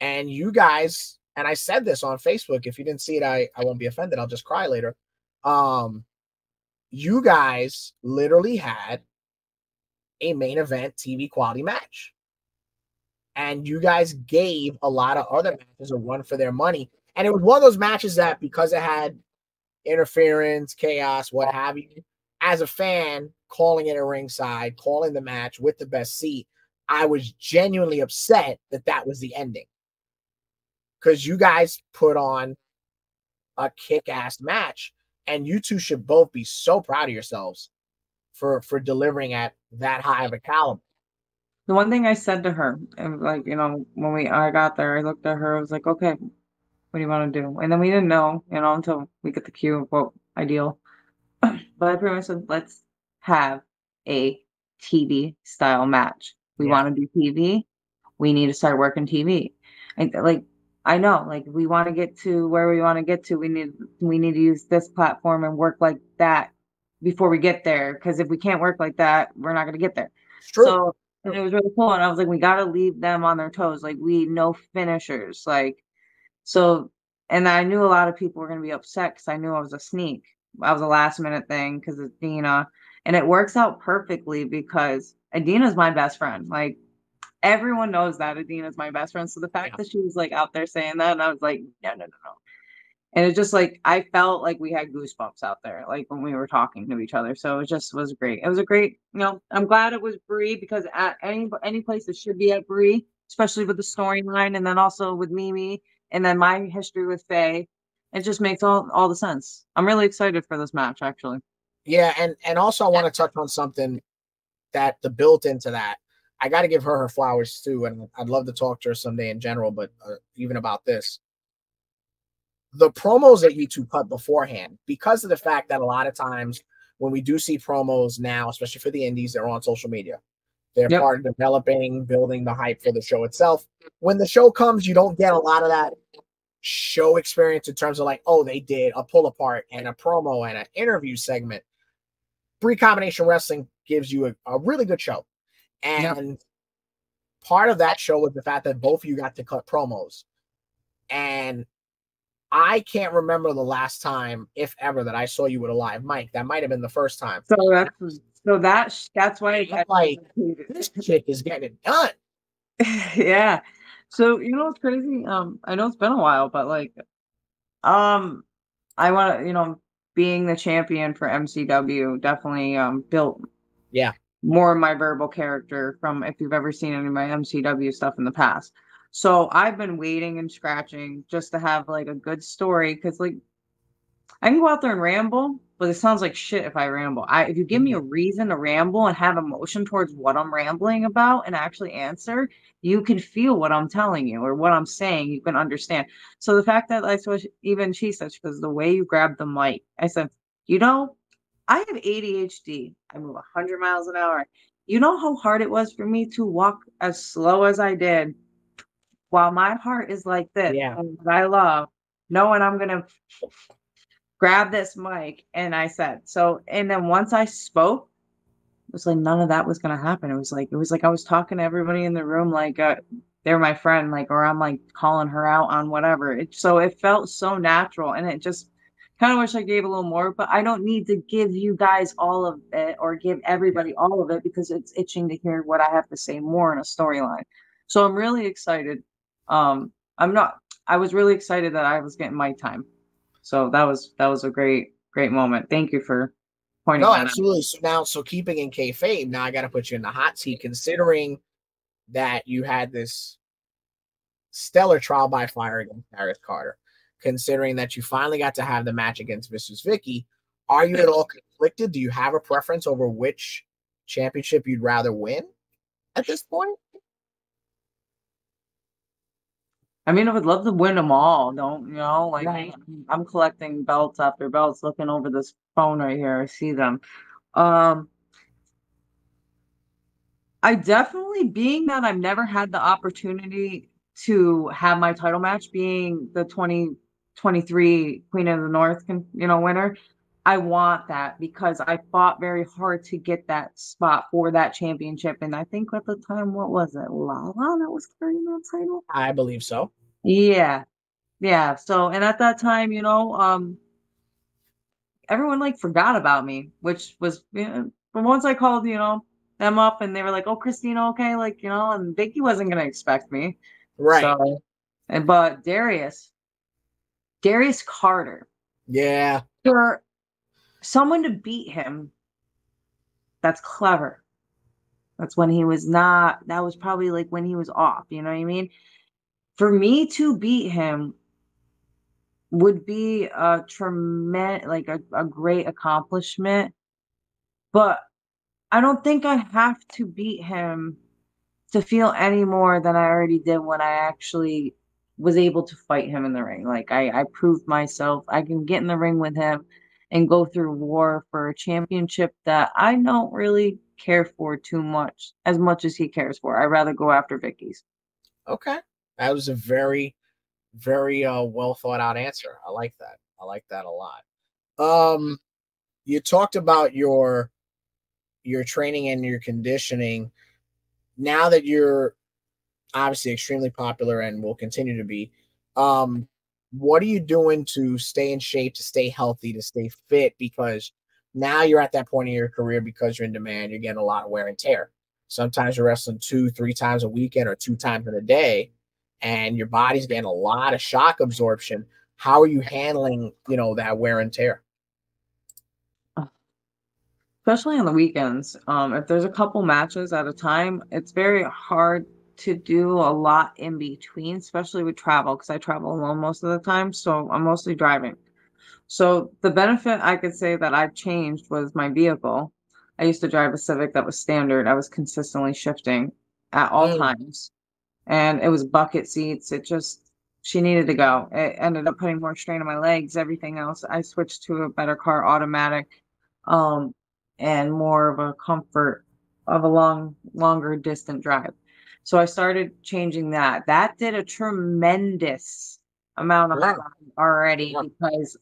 and you guys, and I said this on Facebook, if you didn't see it, I won't be offended, I'll just cry later. You guys literally had a main event TV quality match. And you guys gave a lot of other matches a run for their money. And it was one of those matches that, because it had interference, chaos, what have you, as a fan, calling it a ringside, calling the match with the best seat, I was genuinely upset that that was the ending. Because you guys put on a kick-ass match, and you two should both be so proud of yourselves for delivering at that high of a caliber. The one thing I said to her, and like, you know, when I got there, I looked at her, I was like, okay, what do you want to do? And then we didn't know, you know, until we get the cue of what ideal. But I pretty much said, let's have a TV style match. We want to do TV. We need to start working TV. And like, I know, like we want to get to where we want to get to. We need to use this platform and work like that before we get there. Because if we can't work like that, we're not going to get there. So, and it was really cool. And I was like, we got to leave them on their toes. Like we no finishers. Like, so, and I knew a lot of people were going to be upset because I knew I was a sneak. I was a last minute thing because of Dina. And it works out perfectly because Adina's my best friend. Like everyone knows that Adina's my best friend. So the fact that she was like out there saying that, and I was like, no. And it just like, I felt like we had goosebumps out there, like when we were talking to each other. So it just was great. It was a great, you know, I'm glad it was Brie because at any place it should be at Brie, especially with the storyline. And then also with Mimi and then my history with Faye. It just makes all the sense. I'm really excited for this match, actually. Yeah. And also I want to touch on something that the built into that. I got to give her flowers too. And I'd love to talk to her someday in general, but even about this. The promos that you two cut beforehand, because of the fact that a lot of times when we do see promos now, especially for the indies, they're on social media. They're Yep. part of developing, building the hype for the show itself. When the show comes, you don't get a lot of that show experience in terms of like, oh, they did a pull apart and a promo and an interview segment. Three Combination Wrestling gives you a really good show. And Yep. part of that show was the fact that both of you got to cut promos. And I can't remember the last time, if ever, that I saw you with a live mic. That might have been the first time. That's why I'm like, this chick is getting it done. yeah. So you know what's crazy? I know it's been a while, but like I want to, being the champion for MCW definitely built Yeah. more of my verbal character from if you've ever seen any of my MCW stuff in the past. So I've been waiting and scratching just to have like a good story because like I can go out there and ramble, but it sounds like shit if I ramble. If you give me a reason to ramble and have emotion towards what I'm rambling about and actually answer, you can feel what I'm telling you or what I'm saying. You can understand. So the fact that even she said, because the way you grabbed the mic, I said, I have ADHD. I move 100 miles an hour. You know how hard it was for me to walk as slow as I did while my heart is like this Yeah. and what I love, knowing I'm gonna grab this mic. And I said, and then once I spoke, it was like none of that was gonna happen. It was like I was talking to everybody in the room like they're my friend, like, or I'm like calling her out on whatever. So it felt so natural and it just kind of wish I gave a little more, but I don't need to give you guys all of it or give everybody all of it because it's itching to hear what I have to say more in a storyline. So I'm really excited. I'm not I was really excited that I was getting my time. So that was a great moment. Thank you for pointing No, that out. absolutely. So keeping in kayfabe, now I got to put you in the hot seat, considering that you had this stellar trial by fire against Paris Carter, considering that you finally got to have the match against Mrs. Vicky. Are you at all conflicted? Do you have a preference over which championship you'd rather win at this point? I mean, I would love to win them all. Don't you know? Like Right. I'm collecting belts after belts, looking over this phone right here. I see them. Um, I definitely, being that I've never had the opportunity to have my title match, being the 2023 Queen of the North, winner. I want that because I fought very hard to get that spot for that championship. And I think at the time, what was it? Lala that was carrying that title? I believe so. Yeah. Yeah. So, and at that time, everyone like forgot about me, which was, but once I called, them up and they were like, "Oh, Christina, okay," like, and Vicky wasn't gonna expect me. Right. So, but Darius Carter, Yeah. for someone to beat him, that's clever. That's when he was not, that was probably like when he was off, you know what I mean? For me to beat him would be a tremendous, like a great accomplishment, but I don't think I have to beat him to feel any more than I already did when I actually was able to fight him in the ring. Like I proved myself. I can get in the ring with him and go through war for a championship that I don't really care for too much, as much as he cares for. I'd rather go after Vicky's. Okay. That was a very, very well thought out answer. I like that. I like that a lot. You talked about your training and your conditioning. Now that you're obviously extremely popular and will continue to be, what are you doing to stay in shape, to stay healthy, to stay fit? Because now you're at that point in your career, because you're in demand, you're getting a lot of wear and tear. Sometimes you're wrestling 2, 3 times a weekend or 2 times in a day, and your body's getting a lot of shock absorption. How are you handling, that wear and tear? Especially on the weekends. If there's a couple matches at a time, it's very hard to do a lot in between, especially with travel, because I travel alone most of the time. So I'm mostly driving. So the benefit I could say that I've changed was my vehicle. I used to drive a Civic that was standard. I was consistently shifting at all Mm, times. And it was bucket seats. She needed to go. It ended up putting more strain on my legs, everything else. I switched to a better car, automatic, um, and more of a comfort, of a longer distant drive. So I started changing that. That did a tremendous amount of Yeah. fun already Yeah. because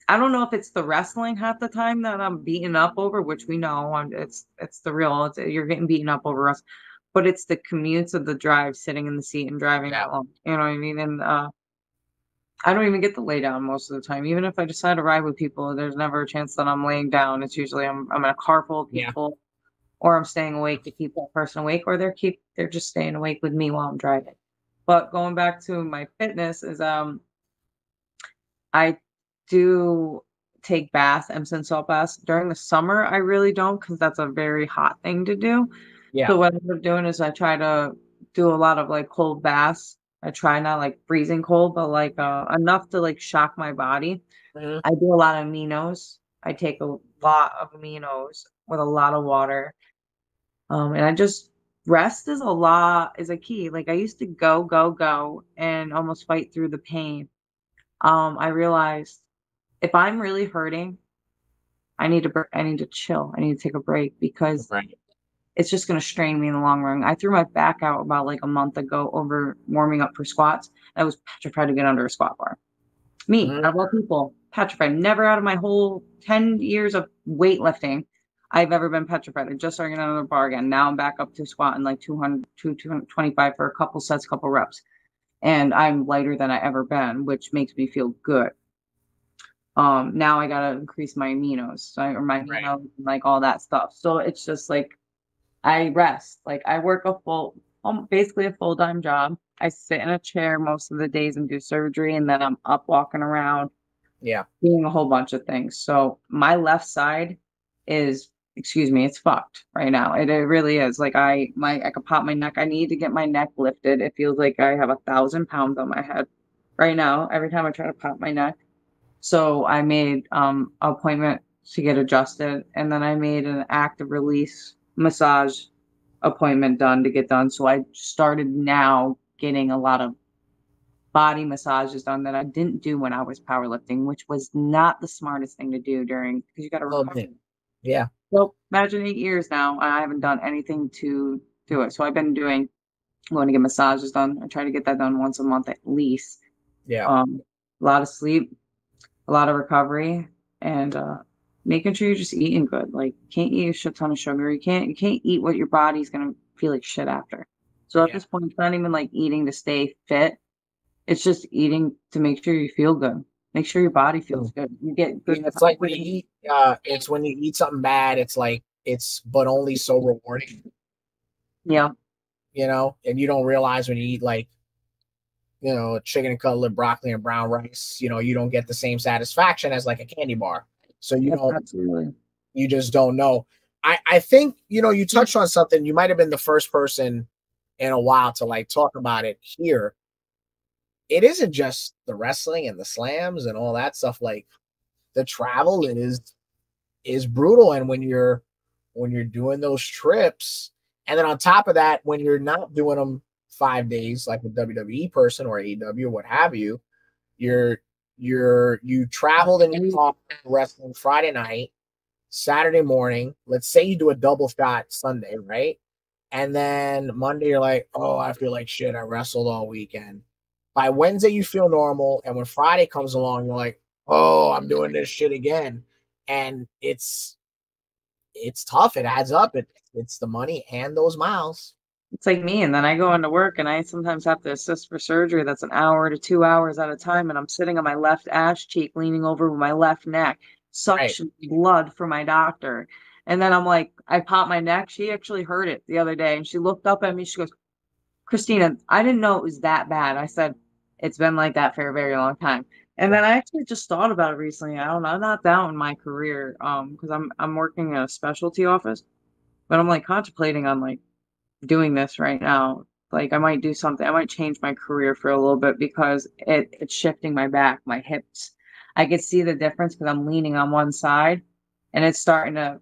I don't know if it's the wrestling half the time that I'm beaten up over, which we know it's the real. You're getting beaten up over us, but it's the commutes of the drive, sitting in the seat and driving Yeah. that long. You know what I mean? And I don't even get to lay down most of the time. Even if I decide to ride with people, there's never a chance that I'm laying down. It's usually I'm in a car full of Yeah. people, or I'm staying awake to keep that person awake, or they're just staying awake with me while I'm driving. But going back to my fitness is I do take baths, Epsom salt baths. During the summer, I really don't because that's a very hot thing to do. Yeah. So what I end up doing is I try to do a lot of like cold baths. I try not like freezing cold, but like enough to like shock my body. Mhm. I do a lot of aminos. I take a lot of aminos with a lot of water. And I just rest is a key. Like I used to go and almost fight through the pain. I realized if I'm really hurting, I need to chill. I need to take a break because Right. it's just going to strain me in the long run. I threw my back out about like a month ago over warming up for squats. I was petrified to get under a squat bar. Me, Mhm. out of all people, petrified. Never out of my whole 10 years of weightlifting, I've ever been petrified. I just started getting another bar again. Now I'm back up to squatting like 200, 225 for a couple sets, couple reps. And I'm lighter than I ever been, which makes me feel good. Now I gotta increase my aminos, or my Right. aminos, and like all that stuff. So it's just like I rest. Like I work basically a full-time job. I sit in a chair most of the days and do surgery, and then I'm up walking around Yeah. doing a whole bunch of things. So my left side is, excuse me, it's fucked right now. It really is. Like I could pop my neck. I need to get my neck lifted. It feels like I have 1,000 pounds on my head right now. Every time I try to pop my neck. So I made appointment to get adjusted, and then I made an active release massage appointment done to get done. So I started now getting a lot of body massages done that I didn't do when I was powerlifting, which was not the smartest thing to do during because you got to Little recover. bit. Yeah. Well, imagine 8 years now, I haven't done anything to do it. So I've been going to get massages done. I try to get that done once a month at least. Yeah. A lot of sleep, a lot of recovery, and making sure you're just eating good. Like you can't eat a shit ton of sugar. You can't eat what your body's gonna feel like shit after. So at Yeah. this point, it's not even like eating to stay fit. It's just eating to make sure you feel good. Make sure your body feels Mm. good. You get Yeah. good It's like when you protein. eat. It's when you eat something bad. It's like but only so rewarding. Yeah, And you don't realize when you eat like chicken and cutlet, broccoli, and brown rice. You don't get the same satisfaction as like a candy bar. So yep, absolutely. you just don't know. I think you touched on something. You might have been the first person in a while to like talk about it here. It isn't just the wrestling and the slams and all that stuff. Like the travel is brutal, and when you're doing those trips, and then on top of that, when you're not doing them 5 days like a WWE person or AEW, what have you, you're you traveled and you talk wrestling Friday night, Saturday morning. Let's say you do a double shot Sunday, right? And then Monday you're like, oh, I feel like shit. I wrestled all weekend. By Wednesday you feel normal, and when Friday comes along, you're like, oh, I'm doing this shit again, and it's tough. It adds up. It's the money and those miles. It's like me, and then I go into work, and I sometimes have to assist for surgery that's an hour to 2 hours at a time, and I'm sitting on my left ass cheek, leaning over with my left neck, Right. suction blood for my doctor. And then I'm like, I pop my neck. She actually heard it the other day, and she looked up at me. She goes, Christina, I didn't know it was that bad. I said, it's been like that for a very long time. And then I actually just thought about it recently. I don't know, I'm not down in my career, because I'm working in a specialty office, but I'm like contemplating on like doing this right now. Like I might do something. I might change my career for a little bit because it's shifting my back, my hips. I could see the difference because I'm leaning on one side, and it's starting to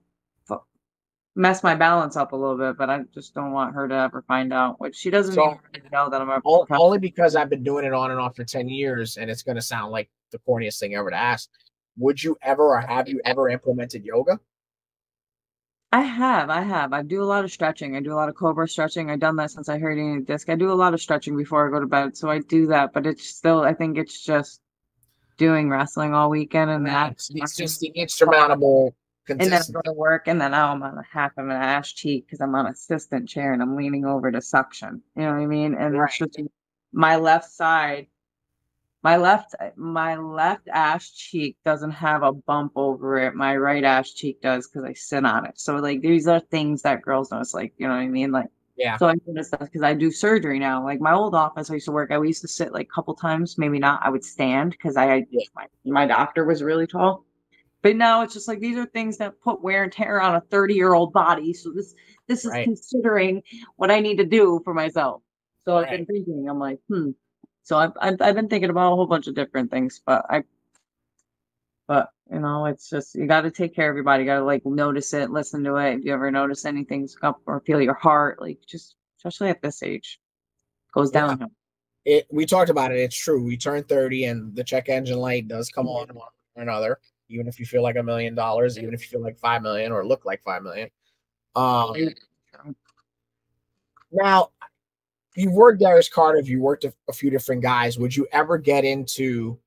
mess my balance up a little bit. But I just don't want her to ever find out. Which she doesn't even So really know that I'm a only professional. because I've been doing it on and off for 10 years, and it's going to sound like the corniest thing ever to ask. Would you ever or have you ever implemented yoga? I do a lot of stretching. I do a lot of cobra stretching. I've done that since I hurt a disc. I do a lot of stretching before I go to bed. So I do that, but it's still, I think it's just doing wrestling all weekend and that. It's just the insurmountable And then I go consistency. to work and then now I'm on a half of an ass cheek because I'm on assistant chair and I'm leaning over to suction. You know what I mean? And it's Right. just my left side, my left ass cheek doesn't have a bump over it. My right ass cheek does because I sit on it. So like these are things that girls notice, like, you know what I mean? Like, Yeah. so I noticed that because I do surgery now. Like my old office I used to work, I used to sit like a couple times, maybe not. I would stand because Yeah. my doctor was really tall. But now it's just like these are things that put wear and tear on a 30-year-old body. So this is Right. considering what I need to do for myself. So I've Right. been thinking, I'm like, hmm. So I've been thinking about a whole bunch of different things, but you know, it's just you got to take care of your body. You got to like notice it, listen to it. If you ever notice anything's up or feel your heart, like just especially at this age, goes Yeah. downhill. We talked about it. It's true. We turn 30 and the check engine light does come on one or another, even if you feel like $1 million, even if you feel like 5 million or look like 5 million. Um, Now you've worked Darius Carter, you worked a few different guys. Would you ever get into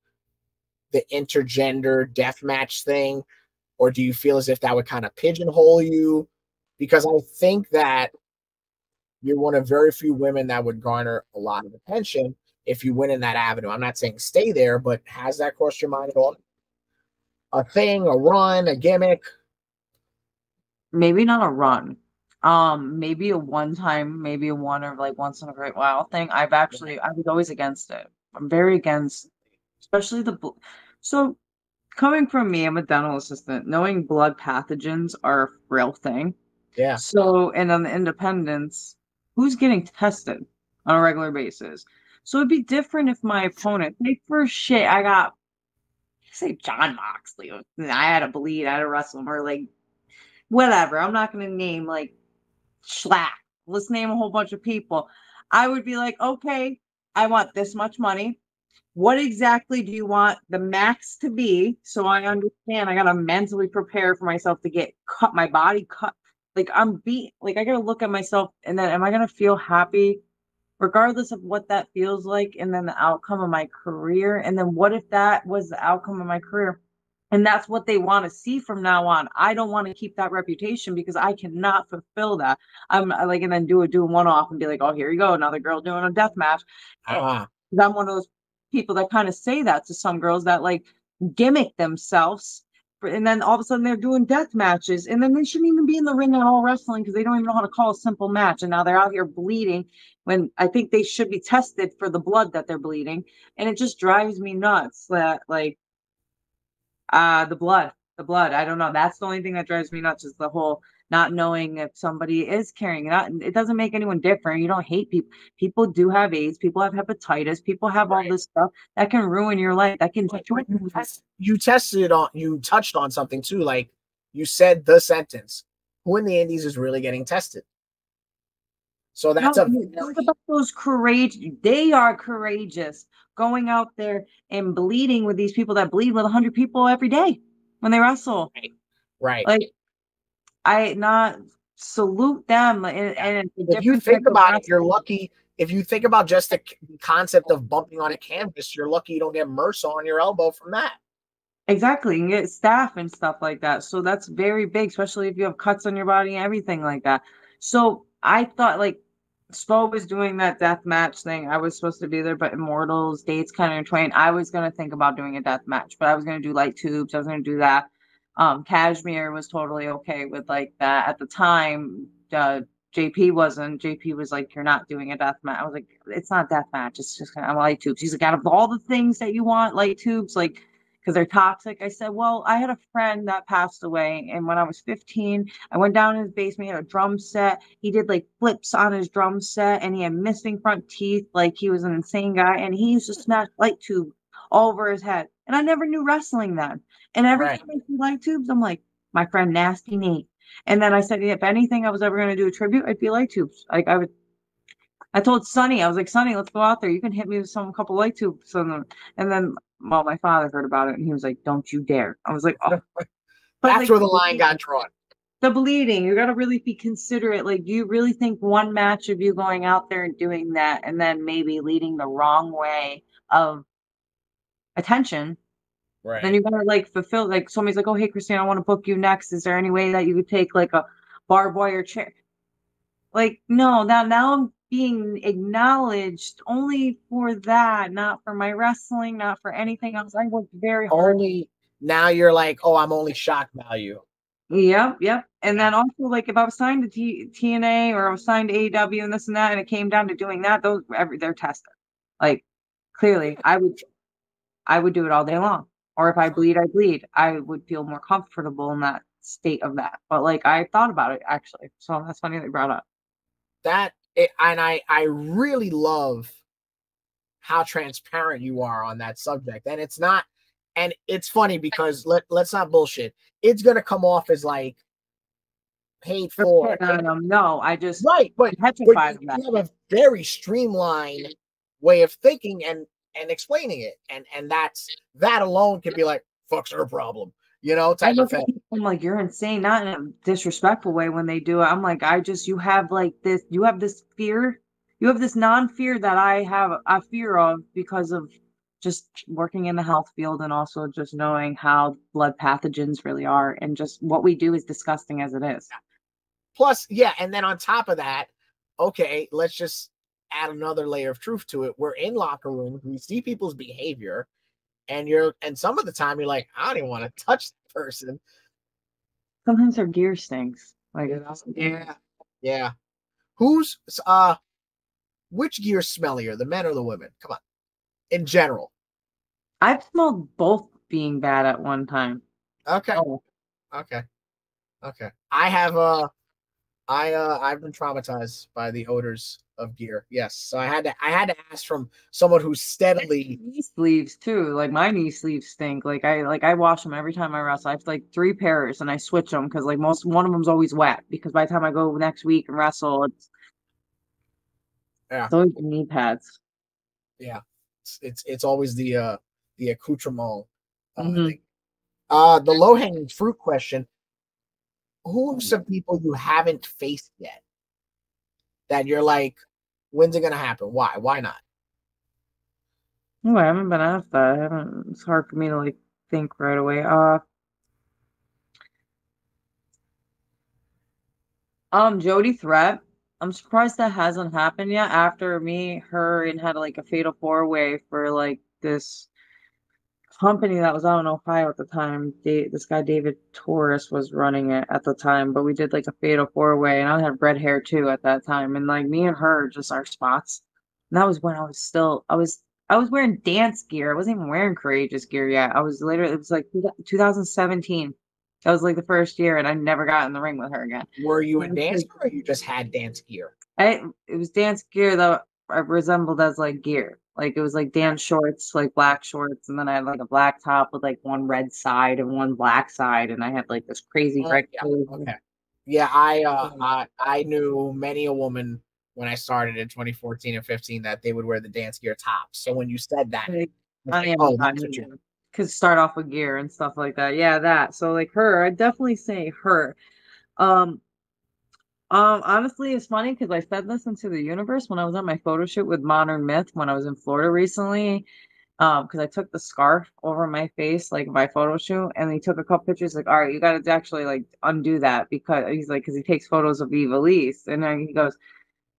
the intergender death match thing? Or do you feel as if that would kind of pigeonhole you? Because I think that you're one of very few women that would garner a lot of attention if you went in that avenue. I'm not saying stay there, but has that crossed your mind at all? A thing, a run, a gimmick? Maybe not a run. Maybe a one time, maybe a one or like once in a great while thing. I was always against it. I'm very against, especially so coming from me, I'm a dental assistant. Knowing blood pathogens are a real thing. Yeah. So, and on the independents, who's getting tested on a regular basis? So it'd be different if my opponent, like for shit, I got, say John Moxley, I had to bleed, I had to wrestle him, or like whatever. I'm not going to name like Schlack. Let's name a whole bunch of people. I would be like, okay, I want this much money. What exactly do you want the max to be? So I understand I gotta mentally prepare for myself to get cut, my body cut. Like I'm beat, like I gotta look at myself and then am I gonna feel happy regardless of what that feels like and then the outcome of my career? And then what if that was the outcome of my career? And that's what they want to see from now on. I don't want to keep that reputation because I cannot fulfill that. I'm like, and then do one off and be like, oh, here you go, another girl doing a death match. Ah, I'm one of those people that kind of say that to some girls that like gimmick themselves. And then all of a sudden they're doing death matches. And then they shouldn't even be in the ring at all wrestling because they don't even know how to call a simple match. And now they're out here bleeding when I think they should be tested for the blood that they're bleeding. And it just drives me nuts that like the blood. I don't know. That's the only thing that drives me nuts is the whole not knowing if somebody is carrying it out. It doesn't make anyone different. You don't hate people. People do have AIDS. People have hepatitis. People have all right. this stuff that can ruin your life. That can. You touched on something too. Like you said the sentence, who in the Indies is really getting tested? So No, that's a think very, about those courageous. They are courageous going out there and bleeding with these people that bleed with 100 people every day when they wrestle. right. Right. Like I not salute them, Yeah. and it's a If you different type think of about it, you're wrestling. lucky. If you think about just the concept of bumping on a canvas, you're lucky you don't get MRSA on your elbow from that. Exactly, and get staff and stuff like that. So that's very big, especially if you have cuts on your body and everything like that. So I thought like Spo was doing that death match thing. I was supposed to be there, but Immortals dates kind of intertwined. I was gonna think about doing a death match, but I was gonna do light tubes. I was gonna do that. Kashmir was totally okay with like that at the time. JP wasn't. JP was like, "You're not doing a death match." I was like, "It's not a death match. It's just I'm light tubes." He's like, "Out of all the things that you want, light tubes, like." Because they're toxic. I said, well, I had a friend that passed away. And when I was 15, I went down in his basement, he had a drum set. He did like flips on his drum set and he had missing front teeth. Like he was an insane guy. And he used to smash light tube all over his head. And I never knew wrestling then. And every Right. time I see light tubes, I'm like, my friend Nasty Nate. And then I said, if anything, I was ever going to do a tribute, I'd be light tubes. Like I told Sonny, I was like, Sonny, let's go out there. You can hit me with some couple light tubes. And then, well, my father heard about it and he was like, don't you dare. I was like, oh, but That's like, where the line got drawn. the bleeding. You got to really be considerate. Like, do you really think one match of you going out there and doing that and then maybe leading the wrong way of attention? Then Right. you gotta like fulfill like somebody's like, oh hey Christina, I want to book you next. Is there any way that you could take like a barbed wire chair? Like, no, now I'm being acknowledged only for that, not for my wrestling, not for anything else. I worked very hard. Only now you're like, oh, I'm only shock value. Yep, yep. And Yeah. then also like if I was signed to TNA or I was signed to AEW and this and that, and it came down to doing that, they're tested. Like clearly, I would do it all day long. Or if I bleed, I bleed. I would feel more comfortable in that state of that. But like I thought about it actually. So that's funny that you brought up. And I really love how transparent you are on that subject. And it's not, and it's funny because let's not bullshit. It's gonna come off as like paid for. No, I just Right, but petrified of that. you have a very streamlined way of thinking and explaining it, and that alone can be like fuck's her problem, I type of look at thing. people, I'm like, you're insane, not in a disrespectful way when they do it. I'm like, you have like this, you have this fear, you have this non-fear that I have a fear of because of just working in the health field and also just knowing how blood pathogens really are and just what we do is disgusting as it is. Plus, yeah, and then on top of that, okay, let's just add another layer of truth to it. We're in locker rooms, we see people's behavior, and some of the time you're like, I don't even want to touch the person. Sometimes their gear stinks. Like, Yeah, yeah. Who's which gear smellier, the men or the women? Come on, in general. I've smelled both being bad at one time. Okay, Oh, okay, okay. I've been traumatized by the odors of gear. Yes, so I had to ask from someone who's steadily. knee sleeves too. Like my knee sleeves stink. Like I wash them every time I wrestle. I have like 3 pairs and I switch them because like one of them's always wet because by the time I go next week and wrestle, Yeah, it's always the knee pads. yeah. It's always the accoutrement Hmm. thing. The low hanging fruit question: who are some people you haven't faced yet that you're like, when's it gonna happen? Why? Why not? Oh, I haven't been asked that. I haven't. It's hard for me to like think right away. Jody Threat. I'm surprised that hasn't happened yet. After me, her, and had like a fatal 4-way for like this company that was out in Ohio at the time. This guy David Torres was running it at the time, but we did like a fatal 4-way, and I had red hair too at that time, and like me and her just our spots. And that was when I was wearing dance gear. I wasn't even wearing courageous gear yet. I was later. It was like 2017. That was like the first year, and I never got in the ring with her again. Were you a And it's dancer like, or you just had dance gear? it was dance gear that I resembled as like gear. Like it was like dance shorts, like black shorts, and then I had like a black top with like one red side and one black side, and I had like this crazy Oh red yeah, clothes. okay. Yeah, I knew many a woman when I started in 2014 and 15 that they would wear the dance gear tops. So when you said that, Like, it's on like, oh, Amazon, that's what you. could start off with gear and stuff like that. Yeah, that. So like her, I'd definitely say her. Um, Honestly, it's funny because I said this into the universe when I was on my photo shoot with Modern Myth when I was in Florida recently. Because I took the scarf over my face, like my photo shoot, and he took a couple pictures, like, all right, you got to actually like undo that because he's like, because he takes photos of Eva Lise, and then he goes,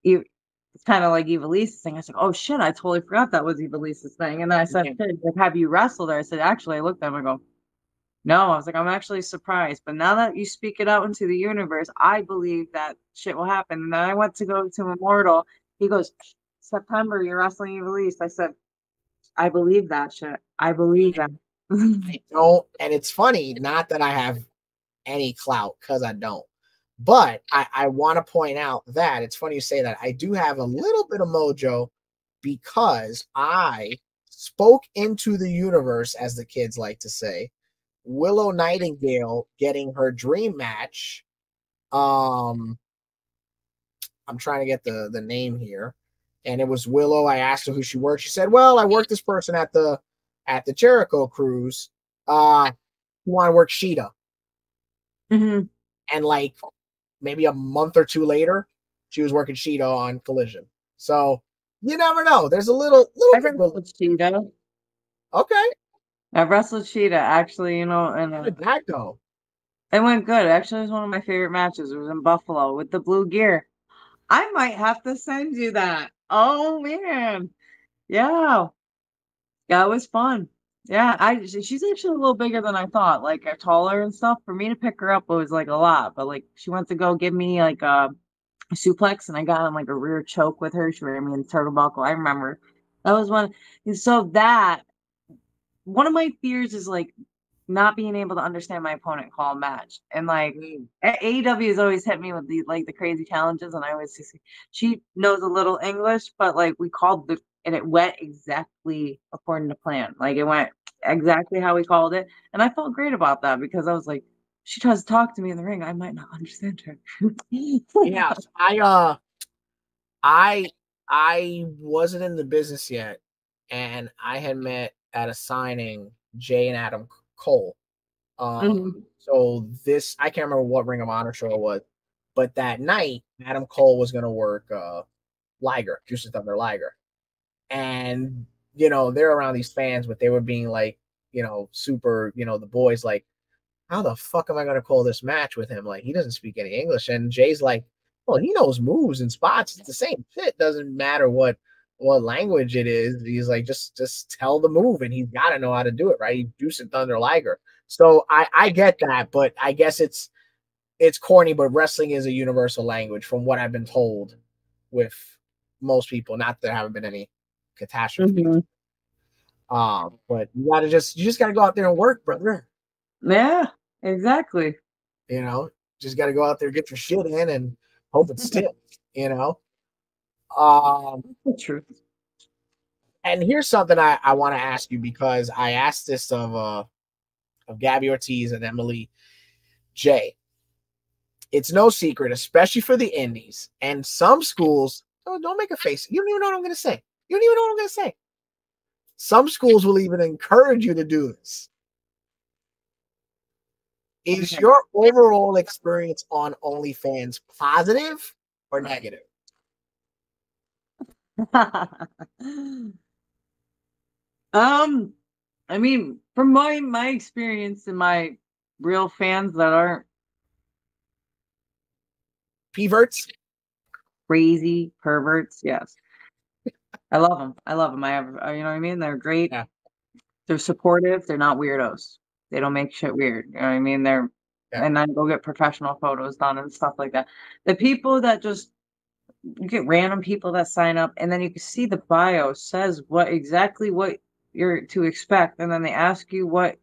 it's kind of like Eva Lise's thing. I said, oh shit, I totally forgot that was Eva Lise's thing. And then I said, Yeah. hey, like, have you wrestled her? I said, actually, I looked at him, I go, no, I was like, I'm actually surprised. But now that you speak it out into the universe, I believe that shit will happen. And then I went to go to Immortal. He goes, September, you're wrestling Eva Lise. I said, I believe that shit. I believe that. I don't, and it's funny, not that I have any clout because I don't. But I want to point out that it's funny you say that. I do have a little bit of mojo because I spoke into the universe, as the kids like to say, Willow Nightingale getting her dream match. Um, I'm trying to get the name here. And it was Willow. I asked her who she worked. She said, well, I worked this person at the Jericho cruise. You want to work Sheeta. Hmm. And like maybe a month or two later, she was working Sheeta on Collision. So you never know. There's a little I bit. wrestled Cheetah. Okay. I wrestled Cheetah actually, and How did that go? it went good. Actually, it was one of my favorite matches. It was in Buffalo with the blue gear. I might have to send you that. Oh man. Yeah. Yeah, it was fun. Yeah, she's actually a little bigger than I thought, like taller and stuff. For me to pick her up it was like a lot, but like she went to go give me like a suplex and I got on like a rear choke with her. She ran me in the turtle buckle. I remember that was one. And so that one of my fears is like not being able to understand my opponent call a match. And like AEW has always hit me with the crazy challenges, and I always just she knows a little English, but like we called the and it went exactly according to plan. Like it went exactly how we called it. And I felt great about that because I was like, she tries to talk to me in the ring, I might not understand her. Yes, I wasn't in the business yet, and I had met at a signing Jay and Adam Cole. So this I can't remember what Ring of Honor show it was, but that night Adam Cole was gonna work Liger, Juice Thunder Liger, and they're around these fans, but they were being like super the boys like, how the fuck am I gonna call this match with him? Like he doesn't speak any English, and Jay's like, well, he knows moves and spots. It's the same shit. Doesn't matter what language it is. He's like, just tell the move, and he's got to know how to do it, right? He Juice and Thunder Liger. So I get that, but I guess it's corny. But wrestling is a universal language, from what I've been told, with most people. Not that there haven't been any catastrophes. But you just gotta go out there and work, brother. Yeah, exactly. Just got to go out there, get your shit in, and hope it sticks. Um, The truth. and here's something I want to ask you, because I asked this of Gabby Ortiz and Emily J. It's no secret, especially for the indies and some schools. Oh, don't make a face. You don't even know what I'm going to say. You don't even know what I'm going to say. Some schools will even encourage you to do this. Is your overall experience on OnlyFans positive or negative? I mean, from my experience and my real fans that aren't Perverts? crazy perverts, yes. I love them. I love them. I have, you know what I mean? They're great. Yeah. They're supportive. They're not weirdos. They don't make shit weird. You know what I mean? And then go get professional photos done and stuff like that. The people that just, you get random people that sign up and then you can see the bio says exactly what you're to expect. And then they ask you what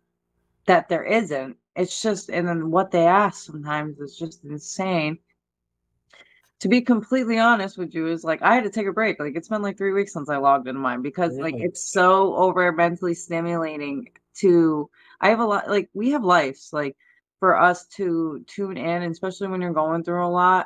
that there isn't. It's just, and then what they ask sometimes is just insane. To be completely honest with you, is like I had to take a break. Like it's been like 3 weeks since I logged into mine because like it's so over mentally stimulating to I have a lot like we have lives like for us to tune in, especially when you're going through a lot,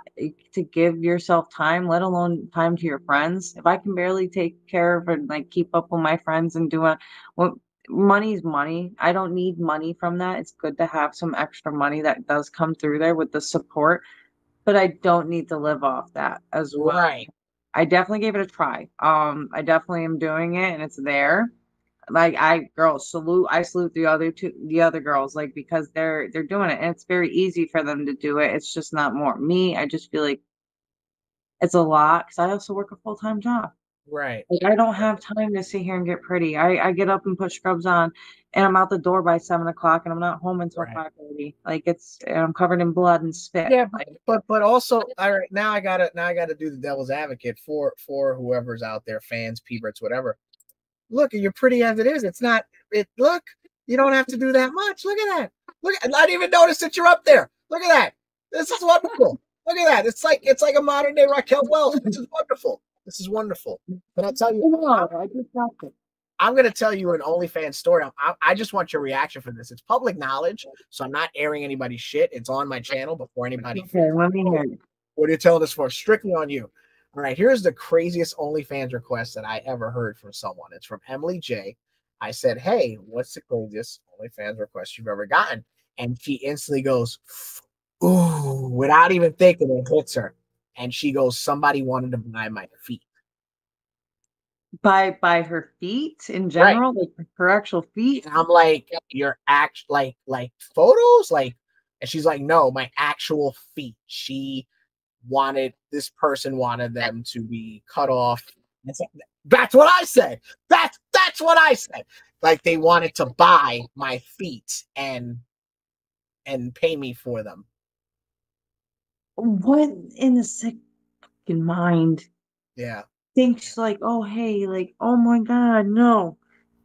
to give yourself time, let alone time to your friends. If I can barely take care of and like keep up with my friends and doing what money's money. I don't need money from that. It's good to have some extra money that does come through there with the support, but I don't need to live off that as well. Right. I definitely gave it a try. I definitely am doing it and it's there. Like I salute the other girls, like because they're doing it and it's very easy for them to do it. It's just not more me. I just feel like it's a lot because I also work a full-time job. Right. Like I don't have time to sit here and get pretty. I get up and put scrubs on and I'm out the door by 7 o'clock and I'm not home until 5:30. Like and I'm covered in blood and spit. Yeah, but also, all right, now I gotta do the devil's advocate for whoever's out there, fans, peeberts, whatever. Look, you're pretty as it is. It's not look, you don't have to do that much. Look at that. Look, I didn't even notice that you're up there. Look at that. This is wonderful. Look at that. It's like a modern day Raquel Welch. This is wonderful. This is wonderful. But I'll tell you, I just got it. I'm going to tell you an OnlyFans story. I just want your reaction for this. It's public knowledge, so I'm not airing anybody's shit. It's on my channel before anybody. Okay, let me hear it. What are you telling us for? Strictly on you. All right, here's the craziest OnlyFans request that I ever heard from someone. It's from Emily J. I said, hey, what's the craziest OnlyFans request you've ever gotten? And she instantly goes, Ooh, without even thinking, it hits her. And she goes, somebody wanted to buy my feet. By her feet in Right. general, like her actual feet. And I'm like, your act like photos? Like, and she's like, no, my actual feet. This person wanted them to be cut off. That's what I said. That's what I said. Like they wanted to buy my feet and pay me for them. What in the sick fucking mind Yeah. thinks like, oh hey, like, oh my god, no.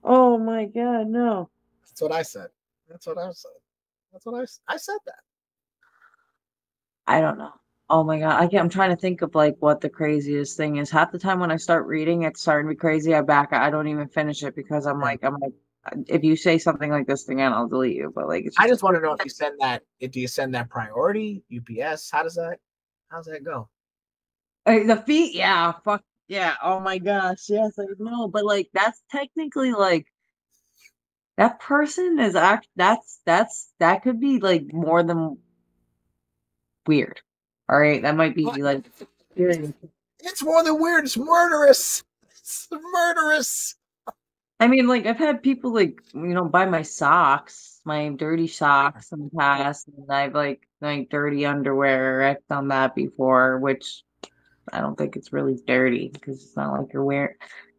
Oh my god, no. That's what I said. That's what I said. I said that. I don't know. Oh my god. I'm trying to think of like what the craziest thing is. Half the time when I start reading, it's starting to be crazy. I don't even finish it because Yeah. I'm like, if you say something like this again, I'll delete you. But like, it's I just just want to know if you send that. Do you send that priority UPS? How's that go? the feet. Yeah, fuck yeah. Oh my gosh. Yes, I know. But like, that's technically like that person is that could be like more than weird. All right, that might be What? like serious. It's more than weird. It's murderous. It's murderous. I mean, like I've had people like buy my socks, my dirty socks in the past, and I've like dirty underwear. I've done that before, which I don't think it's really dirty because it's not like you're wearing.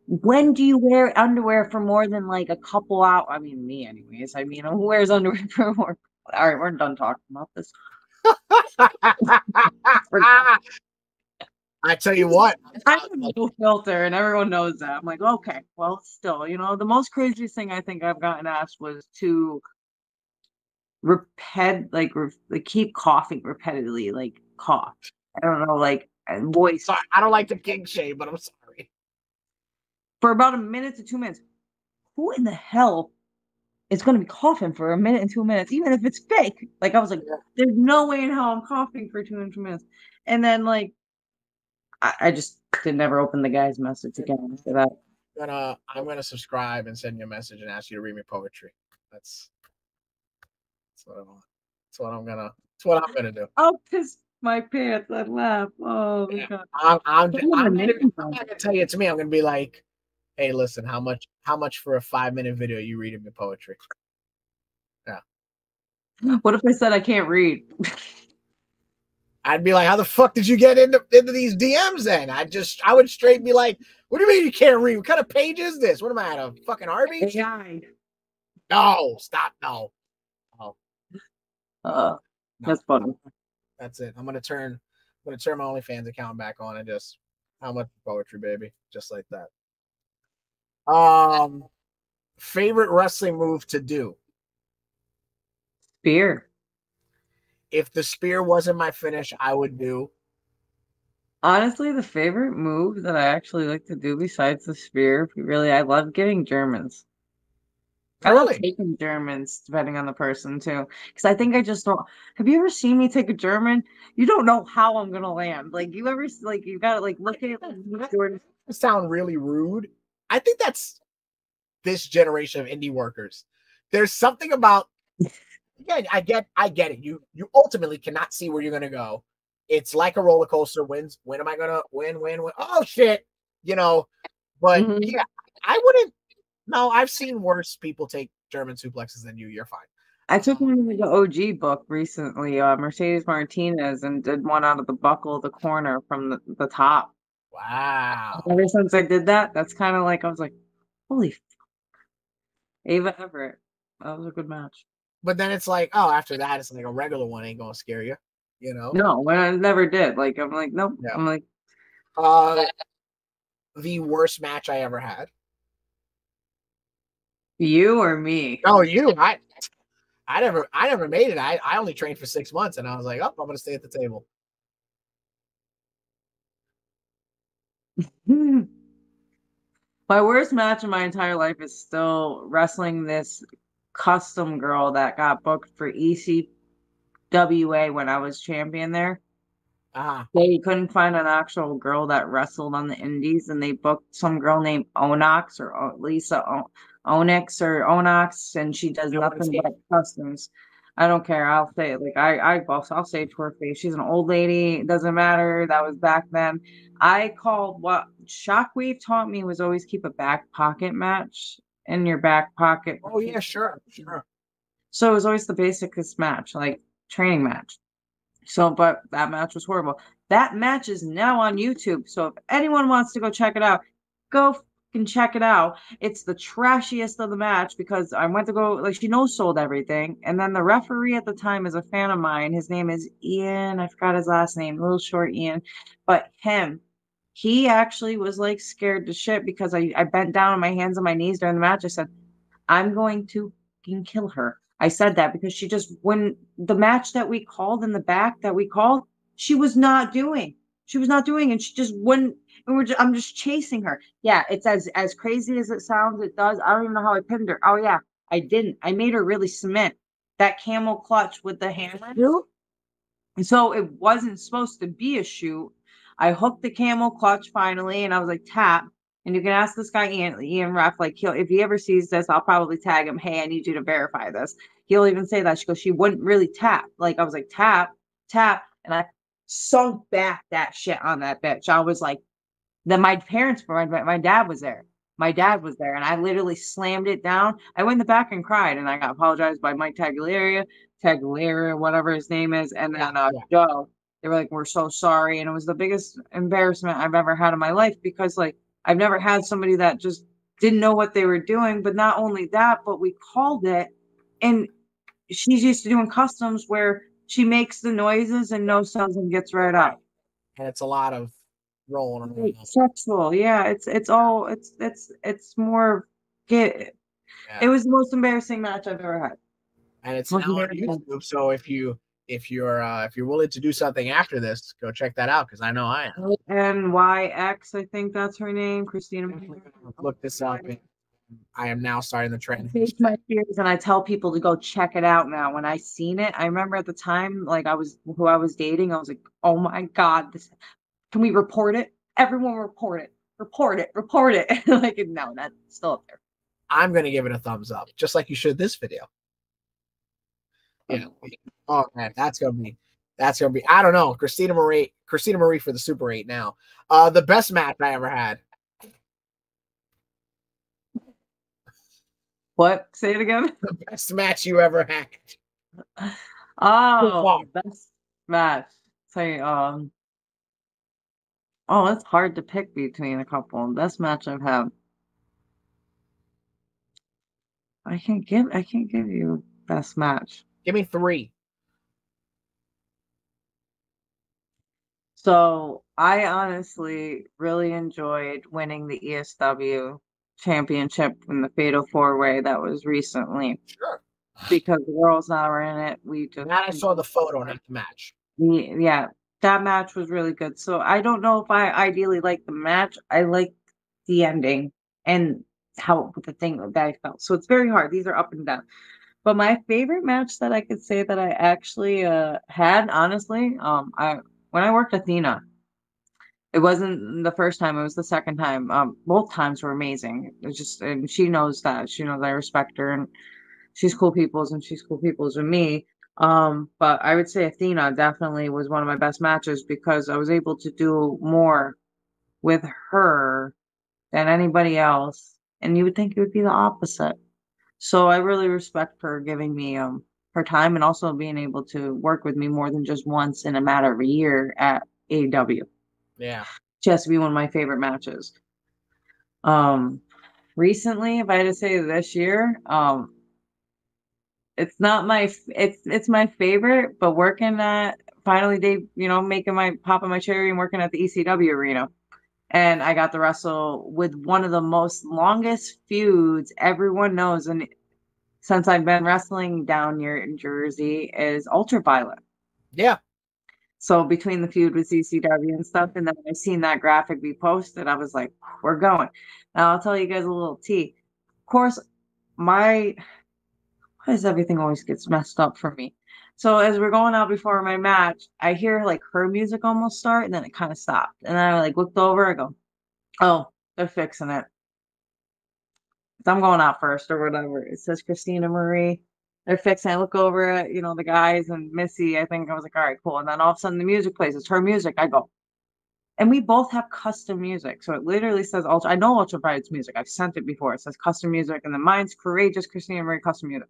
When do you wear underwear for more than like a couple hours? I mean, me anyways. I mean, who wears underwear for more? All right, we're done talking about this. I tell you what. I have no filter, and everyone knows that. I'm like, okay, well, still, the most craziest thing I think I've gotten asked was to like keep coughing repetitively, like cough. I don't know, like and voice Sorry, I don't like the king shade, but I'm sorry. for about a minute to 2 minutes. Who in the hell is going to be coughing for a minute and 2 minutes, even if it's fake? Like I was like, there's no way in hell I'm coughing for 2 minutes. And then like I just did never open the guy's message again after that. I'm gonna subscribe and send you a message and ask you to read me poetry. That's that's what I want. That's what I'm gonna. That's what I'm gonna do. I'll piss my pants. I laugh. Oh my Yeah. god. I'm not gonna tell you it's me. I'm gonna be like, hey, listen, how much for a 5-minute video you reading me poetry? Yeah. What if I said I can't read? I'd be like, how the fuck did you get into these DMs then? I would straight be like, what do you mean you can't read? What kind of page is this? What am I at a fucking Arby's? AI. No, stop. No. No. Uh, No. that's funny. That's it. I'm gonna turn my OnlyFans account back on and just how much poetry, baby? Just like that. Um Favorite wrestling move to do. Spear. If the spear wasn't my finish, I would do. Honestly, the favorite move that I actually like to do besides the spear, really, I love getting Germans. I love Really? taking Germans, depending on the person too. Because I think I just don't. Have you ever seen me take a German? You don't know how I'm gonna land. Like you ever like you gotta like look at Jordan. Sound really rude. I think that's this generation of indie workers. There's something about yeah, I get it. You ultimately cannot see where you're gonna go. It's like a roller coaster. When am I gonna win? Oh shit. You know, but Mhm. yeah, I wouldn't no, I've seen worse people take German suplexes than you. You're fine. I took one of the OG book recently, Mercedes Martinez, and did one out of the buckle of the corner from the top. Wow. Ever since I did that, that's kind of like I was like, holy Ava Everett. That was a good match. But then it's like, oh, after that, it's like a regular one ain't gonna scare you, you know? No, when I never did. Like I'm like, nope. Yeah. I'm like, Uh, the worst match I ever had. you or me? Oh, you. I never made it. I only trained for 6 months, and I was like, oh, I'm gonna stay at the table. My worst match in my entire life is still wrestling this custom girl that got booked for ECWA when I was champion there. Ah, They couldn't find an actual girl that wrestled on the indies, and they booked some girl named Onox or Lisa Onyx or Onox, and she does you know what nothing it's but customs. I don't care. I'll say it. Like I'll say it to her face. She's an old lady. It doesn't matter. That was back then. I called what Shockwave taught me was always keep a back pocket match in your back pocket. Oh yeah, sure, sure. So it was always the basicest match, like training match. So, but that match was horrible. That match is now on YouTube. So if anyone wants to go check it out, go fucking check it out. It's the trashiest of the match because I went to go, like, she no sold everything. And then the referee at the time is a fan of mine. His name is Ian. I forgot his last name, a little short Ian. But he actually was like scared to shit because I bent down on my hands and my knees during the match. I said, I'm going to fucking kill her. I said that because she just when the match that we called in the back that we called, she was not doing. She was not doing, and she just wouldn't. And I'm just chasing her. Yeah, it's as crazy as it sounds. It does. I don't even know how I pinned her. Oh yeah, I didn't. I made her really cement that camel clutch with the hammer. And so it wasn't supposed to be a shoot. I hooked the camel clutch finally, and I was like, tap. And you can ask this guy, Ian Ruff, like, if he ever sees this, I'll probably tag him. Hey, I need you to verify this. He'll even say that. She goes, she wouldn't really tap. Like, I was like, tap, tap. And I sunk back that shit on that bitch. I was like, then my parents were, my dad was there. My dad was there, and I literally slammed it down. I went in the back and cried, and I got apologized by Mike Tagliera, whatever his name is, and then Joe. They were like, "We're so sorry," and it was the biggest embarrassment I've ever had in my life because, like, I've never had somebody that just didn't know what they were doing. But not only that, but we called it, and she's used to doing customs where she makes the noises and no sells and gets right up. And it's a lot of rolling around. Sexual, yeah. It's all it's more get. It was the most embarrassing match I've ever had. And it's now on YouTube. So if you're willing to do something after this, go check that out because I know I am. NYX, I think that's her name, Christina. Look this up. I am now starting the trend. Face my fears, and I tell people to go check it out now. When I seen it, I remember at the time, like who I was dating, I was like, oh my God, can we report it? Everyone report it. Report it. Report it. Like, no, that's still up there. I'm gonna give it a thumbs up, just like you should this video. Yeah. Oh man, that's gonna be I don't know. Christina Marie for the Super 8 now. The best match I ever had. What? Say it again. The best match you ever had. Oh, best match. Say oh, it's hard to pick between a couple. Best match I've had. I can't give you best match. Give me 3. So I honestly really enjoyed winning the ESW championship in the Fatal 4-Way that was recently. Sure. Because the girls that were in it, I saw the photo, not the match. Yeah, that match was really good. So I don't know if I ideally like the match. I like the ending and how the thing that I felt. So it's very hard. These are up and down. But my favorite match that I could say that I actually had, honestly, when I worked Athena, it wasn't the first time, it was the second time. Both times were amazing. It's just, and she knows that. She knows I respect her, and she's cool peoples, and she's cool peoples with me. But I would say Athena definitely was one of my best matches because I was able to do more with her than anybody else. And you would think it would be the opposite. So I really respect her giving me her time and also being able to work with me more than just once in a matter of a year at AEW. Yeah. She has to be one of my favorite matches. Recently, if I had to say this year, it's not my it's my favorite, but working at finally they making my popping my cherry and working at the ECW arena. And I got to wrestle with one of the most longest feuds everyone knows. And since I've been wrestling down here in Jersey is Ultraviolet. Yeah. So between the feud with CCW and stuff, and then I seen that graphic be posted, I was like, we're going. Now I'll tell you guys a little tea. Of course, why does everything always gets messed up for me? So as we're going out before my match, I hear like her music almost start, and then it kind of stopped. And then I like looked over, I go, oh, they're fixing it. I'm going out first or whatever. It says Christina Marie. they're fixing. I look over at, the guys and Missy. I think I was like, all right, cool. And then all of a sudden the music plays. It's her music. I go, and we both have custom music. So it literally says Ultra. I know Ultra Bright's music. I've sent it before. It says custom music. And then mine's Courageous Christina Marie custom music.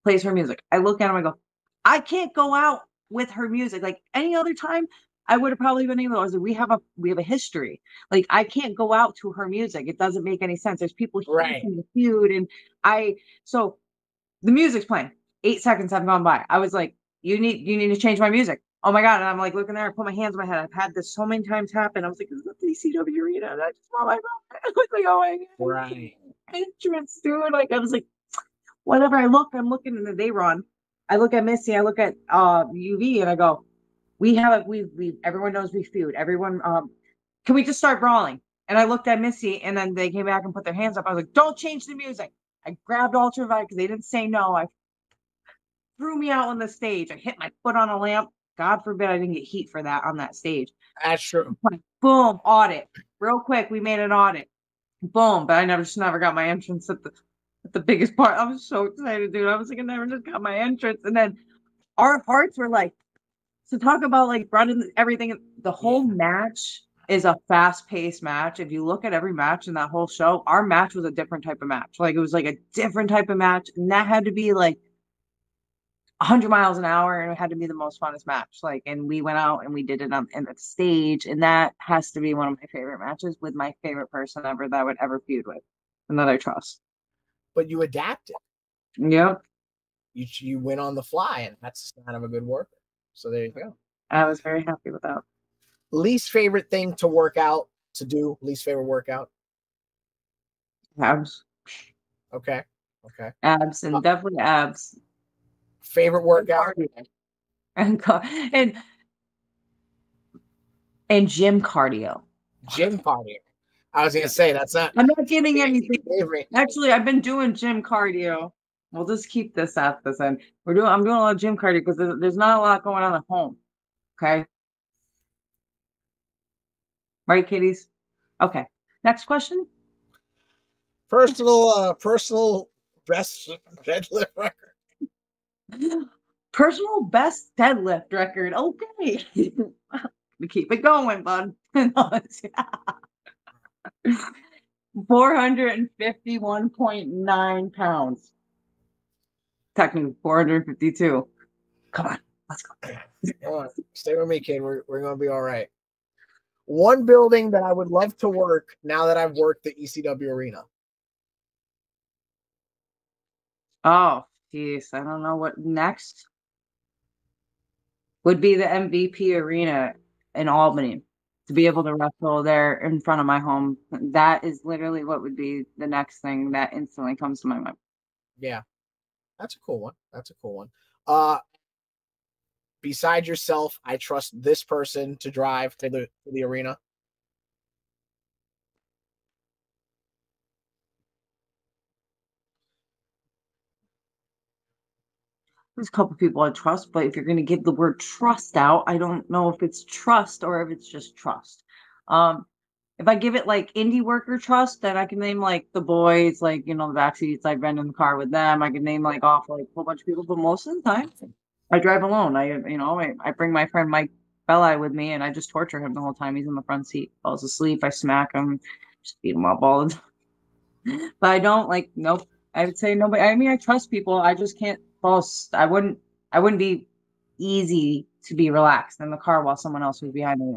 Plays her music. I look at him, I go, I can't go out with her music. Like any other time, I would have probably been able to. I was like, we have a history. Like I can't go out to her music. It doesn't make any sense. There's people here Right. from the feud, and so the music's playing. 8 seconds have gone by. I was like, you need to change my music. Oh my God. And I'm like looking there, I put my hands on my head. I've had this so many times happen. I was like, is that the ECW arena? And I just want my phone. I was like, oh my God. Right. Entrance, dude. Like I was like, whenever I'm looking and they run. I look at Missy, I look at UV, and I go, we everyone knows we feud. Everyone, can we just start brawling? And I looked at Missy, and then they came back and put their hands up. I was like, don't change the music. I grabbed Ultraviolet because they didn't say no. I threw me out on the stage. I hit my foot on a lamp. God forbid I didn't get heat for that on that stage. That's true. Boom, audit. Real quick, we made an audit. Boom, but I never got my entrance at the biggest part. I was so excited, dude. I was like, I never just got my entrance. And then our hearts were like, so talk about like running everything. The whole match is a fast-paced match. If you look at every match in that whole show, our match was a different type of match. Like it was like a different type of match. And that had to be like 100 miles an hour, and it had to be the most funnest match. Like, and we went out and we did it on in the stage, and that has to be one of my favorite matches with my favorite person ever that I would ever feud with, and that I trust. But you adapted. Yep. You went on the fly, and that's kind of a good worker. So there you go. I was very happy with that. Least favorite thing to work out, to do, least favorite workout? Abs. Okay. Abs, and definitely abs. Favorite workout? And and gym cardio. Gym cardio. I was gonna say that's not. I'm not getting anything. Favorite. Actually, I've been doing gym cardio. We'll just keep this at this end. I'm doing a lot of gym cardio because there's not a lot going on at home. Okay. Right, kitties? Okay. Next question. Personal best deadlift record. Personal best deadlift record. Okay. We keep it going, bud. 451.9 pounds. Technically 452. Come on, let's go. Come on, stay with me, kid. We're gonna be all right. One building that I would love to work now that I've worked the ECW arena. Oh, geez. I don't know what next would be the MVP arena in Albany to be able to wrestle there in front of my home. That is literally what would be the next thing that instantly comes to my mind. Yeah, that's a cool one. Besides yourself, I trust this person to drive to the arena. There's a couple people I trust, but if you're going to give the word trust out, I don't know if it's trust or if it's just trust. If I give it like indie worker trust, then I can name like the boys, like, the back seats. I've been in the car with them. I can name like off like a whole bunch of people, but most of the time I drive alone. I bring my friend Mike Belli with me, and I just torture him the whole time. He's in the front seat, falls asleep. I smack him, just beat him up all the time. But I don't like, nope. I would say nobody. I mean, I trust people. I just can't false. I wouldn't be easy to be relaxed in the car while someone else was behind me.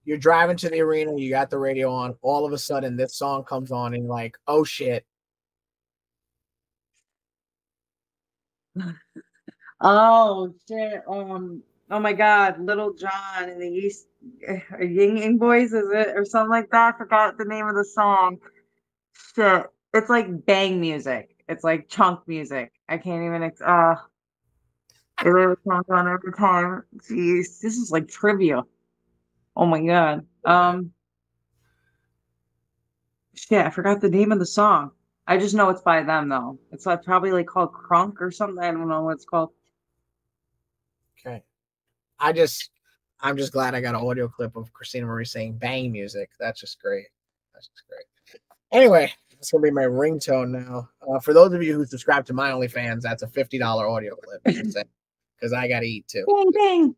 You're driving to the arena, you got the radio on, all of a sudden this song comes on and you're like, oh shit. Oh shit. Oh my God, Little John and the East Ying Boys, is it? Or something like that. I forgot the name of the song. Shit. It's like bang music. It's like chunk music. I can't even it really comes on every time. Jeez, this is like trivia. Oh my God. Shit, I forgot the name of the song. I just know it's by them though. It's like probably like called Crunk or something. I don't know what it's called. Okay. I'm just glad I got an audio clip of Christina Marie saying bang music. That's just great. Anyway, That's gonna be my ringtone now. For those of you who subscribe to my OnlyFans, that's a $50 audio clip. Because I gotta eat too. Ding,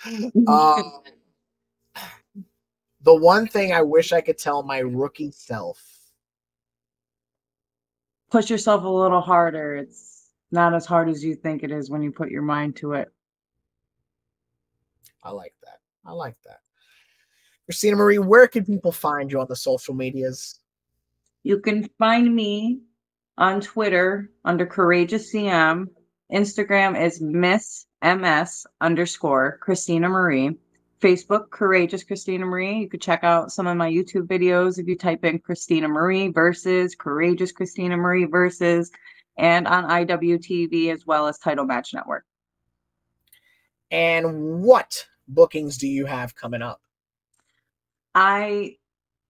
ding. The one thing I wish I could tell my rookie self. Push yourself a little harder. It's not as hard as you think it is when you put your mind to it. I like that. I like that. Christina Marie, where can people find you on the social medias? You can find me on Twitter under Courageous CM. Instagram is Miss MS _ Christina Marie. Facebook, Courageous Christina Marie. You could check out some of my YouTube videos if you type in Christina Marie versus Courageous Christina Marie versus, and on IWTV as well as Title Match Network. And what bookings do you have coming up? I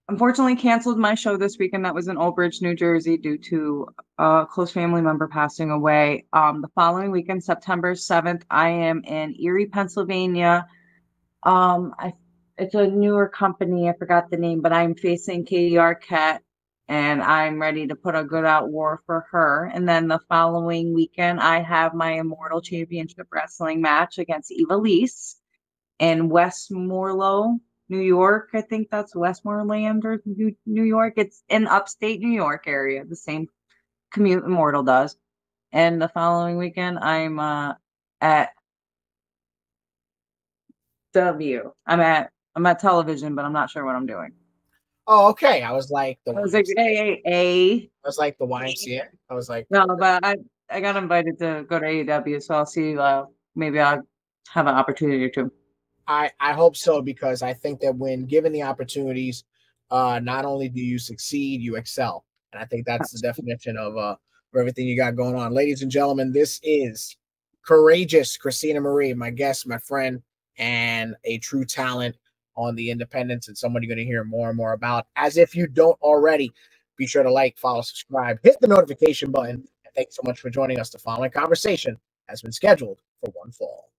unfortunately canceled my show this weekend that was in Old Bridge, New Jersey due to a close family member passing away. The following weekend, September 7th, I am in Erie, Pennsylvania. It's a newer company. I forgot the name, but I'm facing Katie Arquette, and I'm ready to put a good out war for her. And then the following weekend, I have my Immortal Championship Wrestling match against Eva Lise in Westmoreland, New York. I think that's Westmoreland or New York. It's in upstate New York area, the same commute Immortal does. And the following weekend, I'm at I'm at television, but I'm not sure what I'm doing. Oh, okay. I was like the I was like the YMCA. I was like, no, but I got invited to go to AEW, so I'll see. Maybe I'll have an opportunity or two. I hope so, because I think that when given the opportunities, not only do you succeed, you excel, and I think that's the definition of everything you got going on. Ladies and gentlemen, this is Courageous Christina Marie, my guest, my friend, and a true talent on the independents, and somebody you're going to hear more and more about. As if you don't already, be sure to like, follow, subscribe, hit the notification button, and thanks so much for joining us. The following conversation has been scheduled for one fall.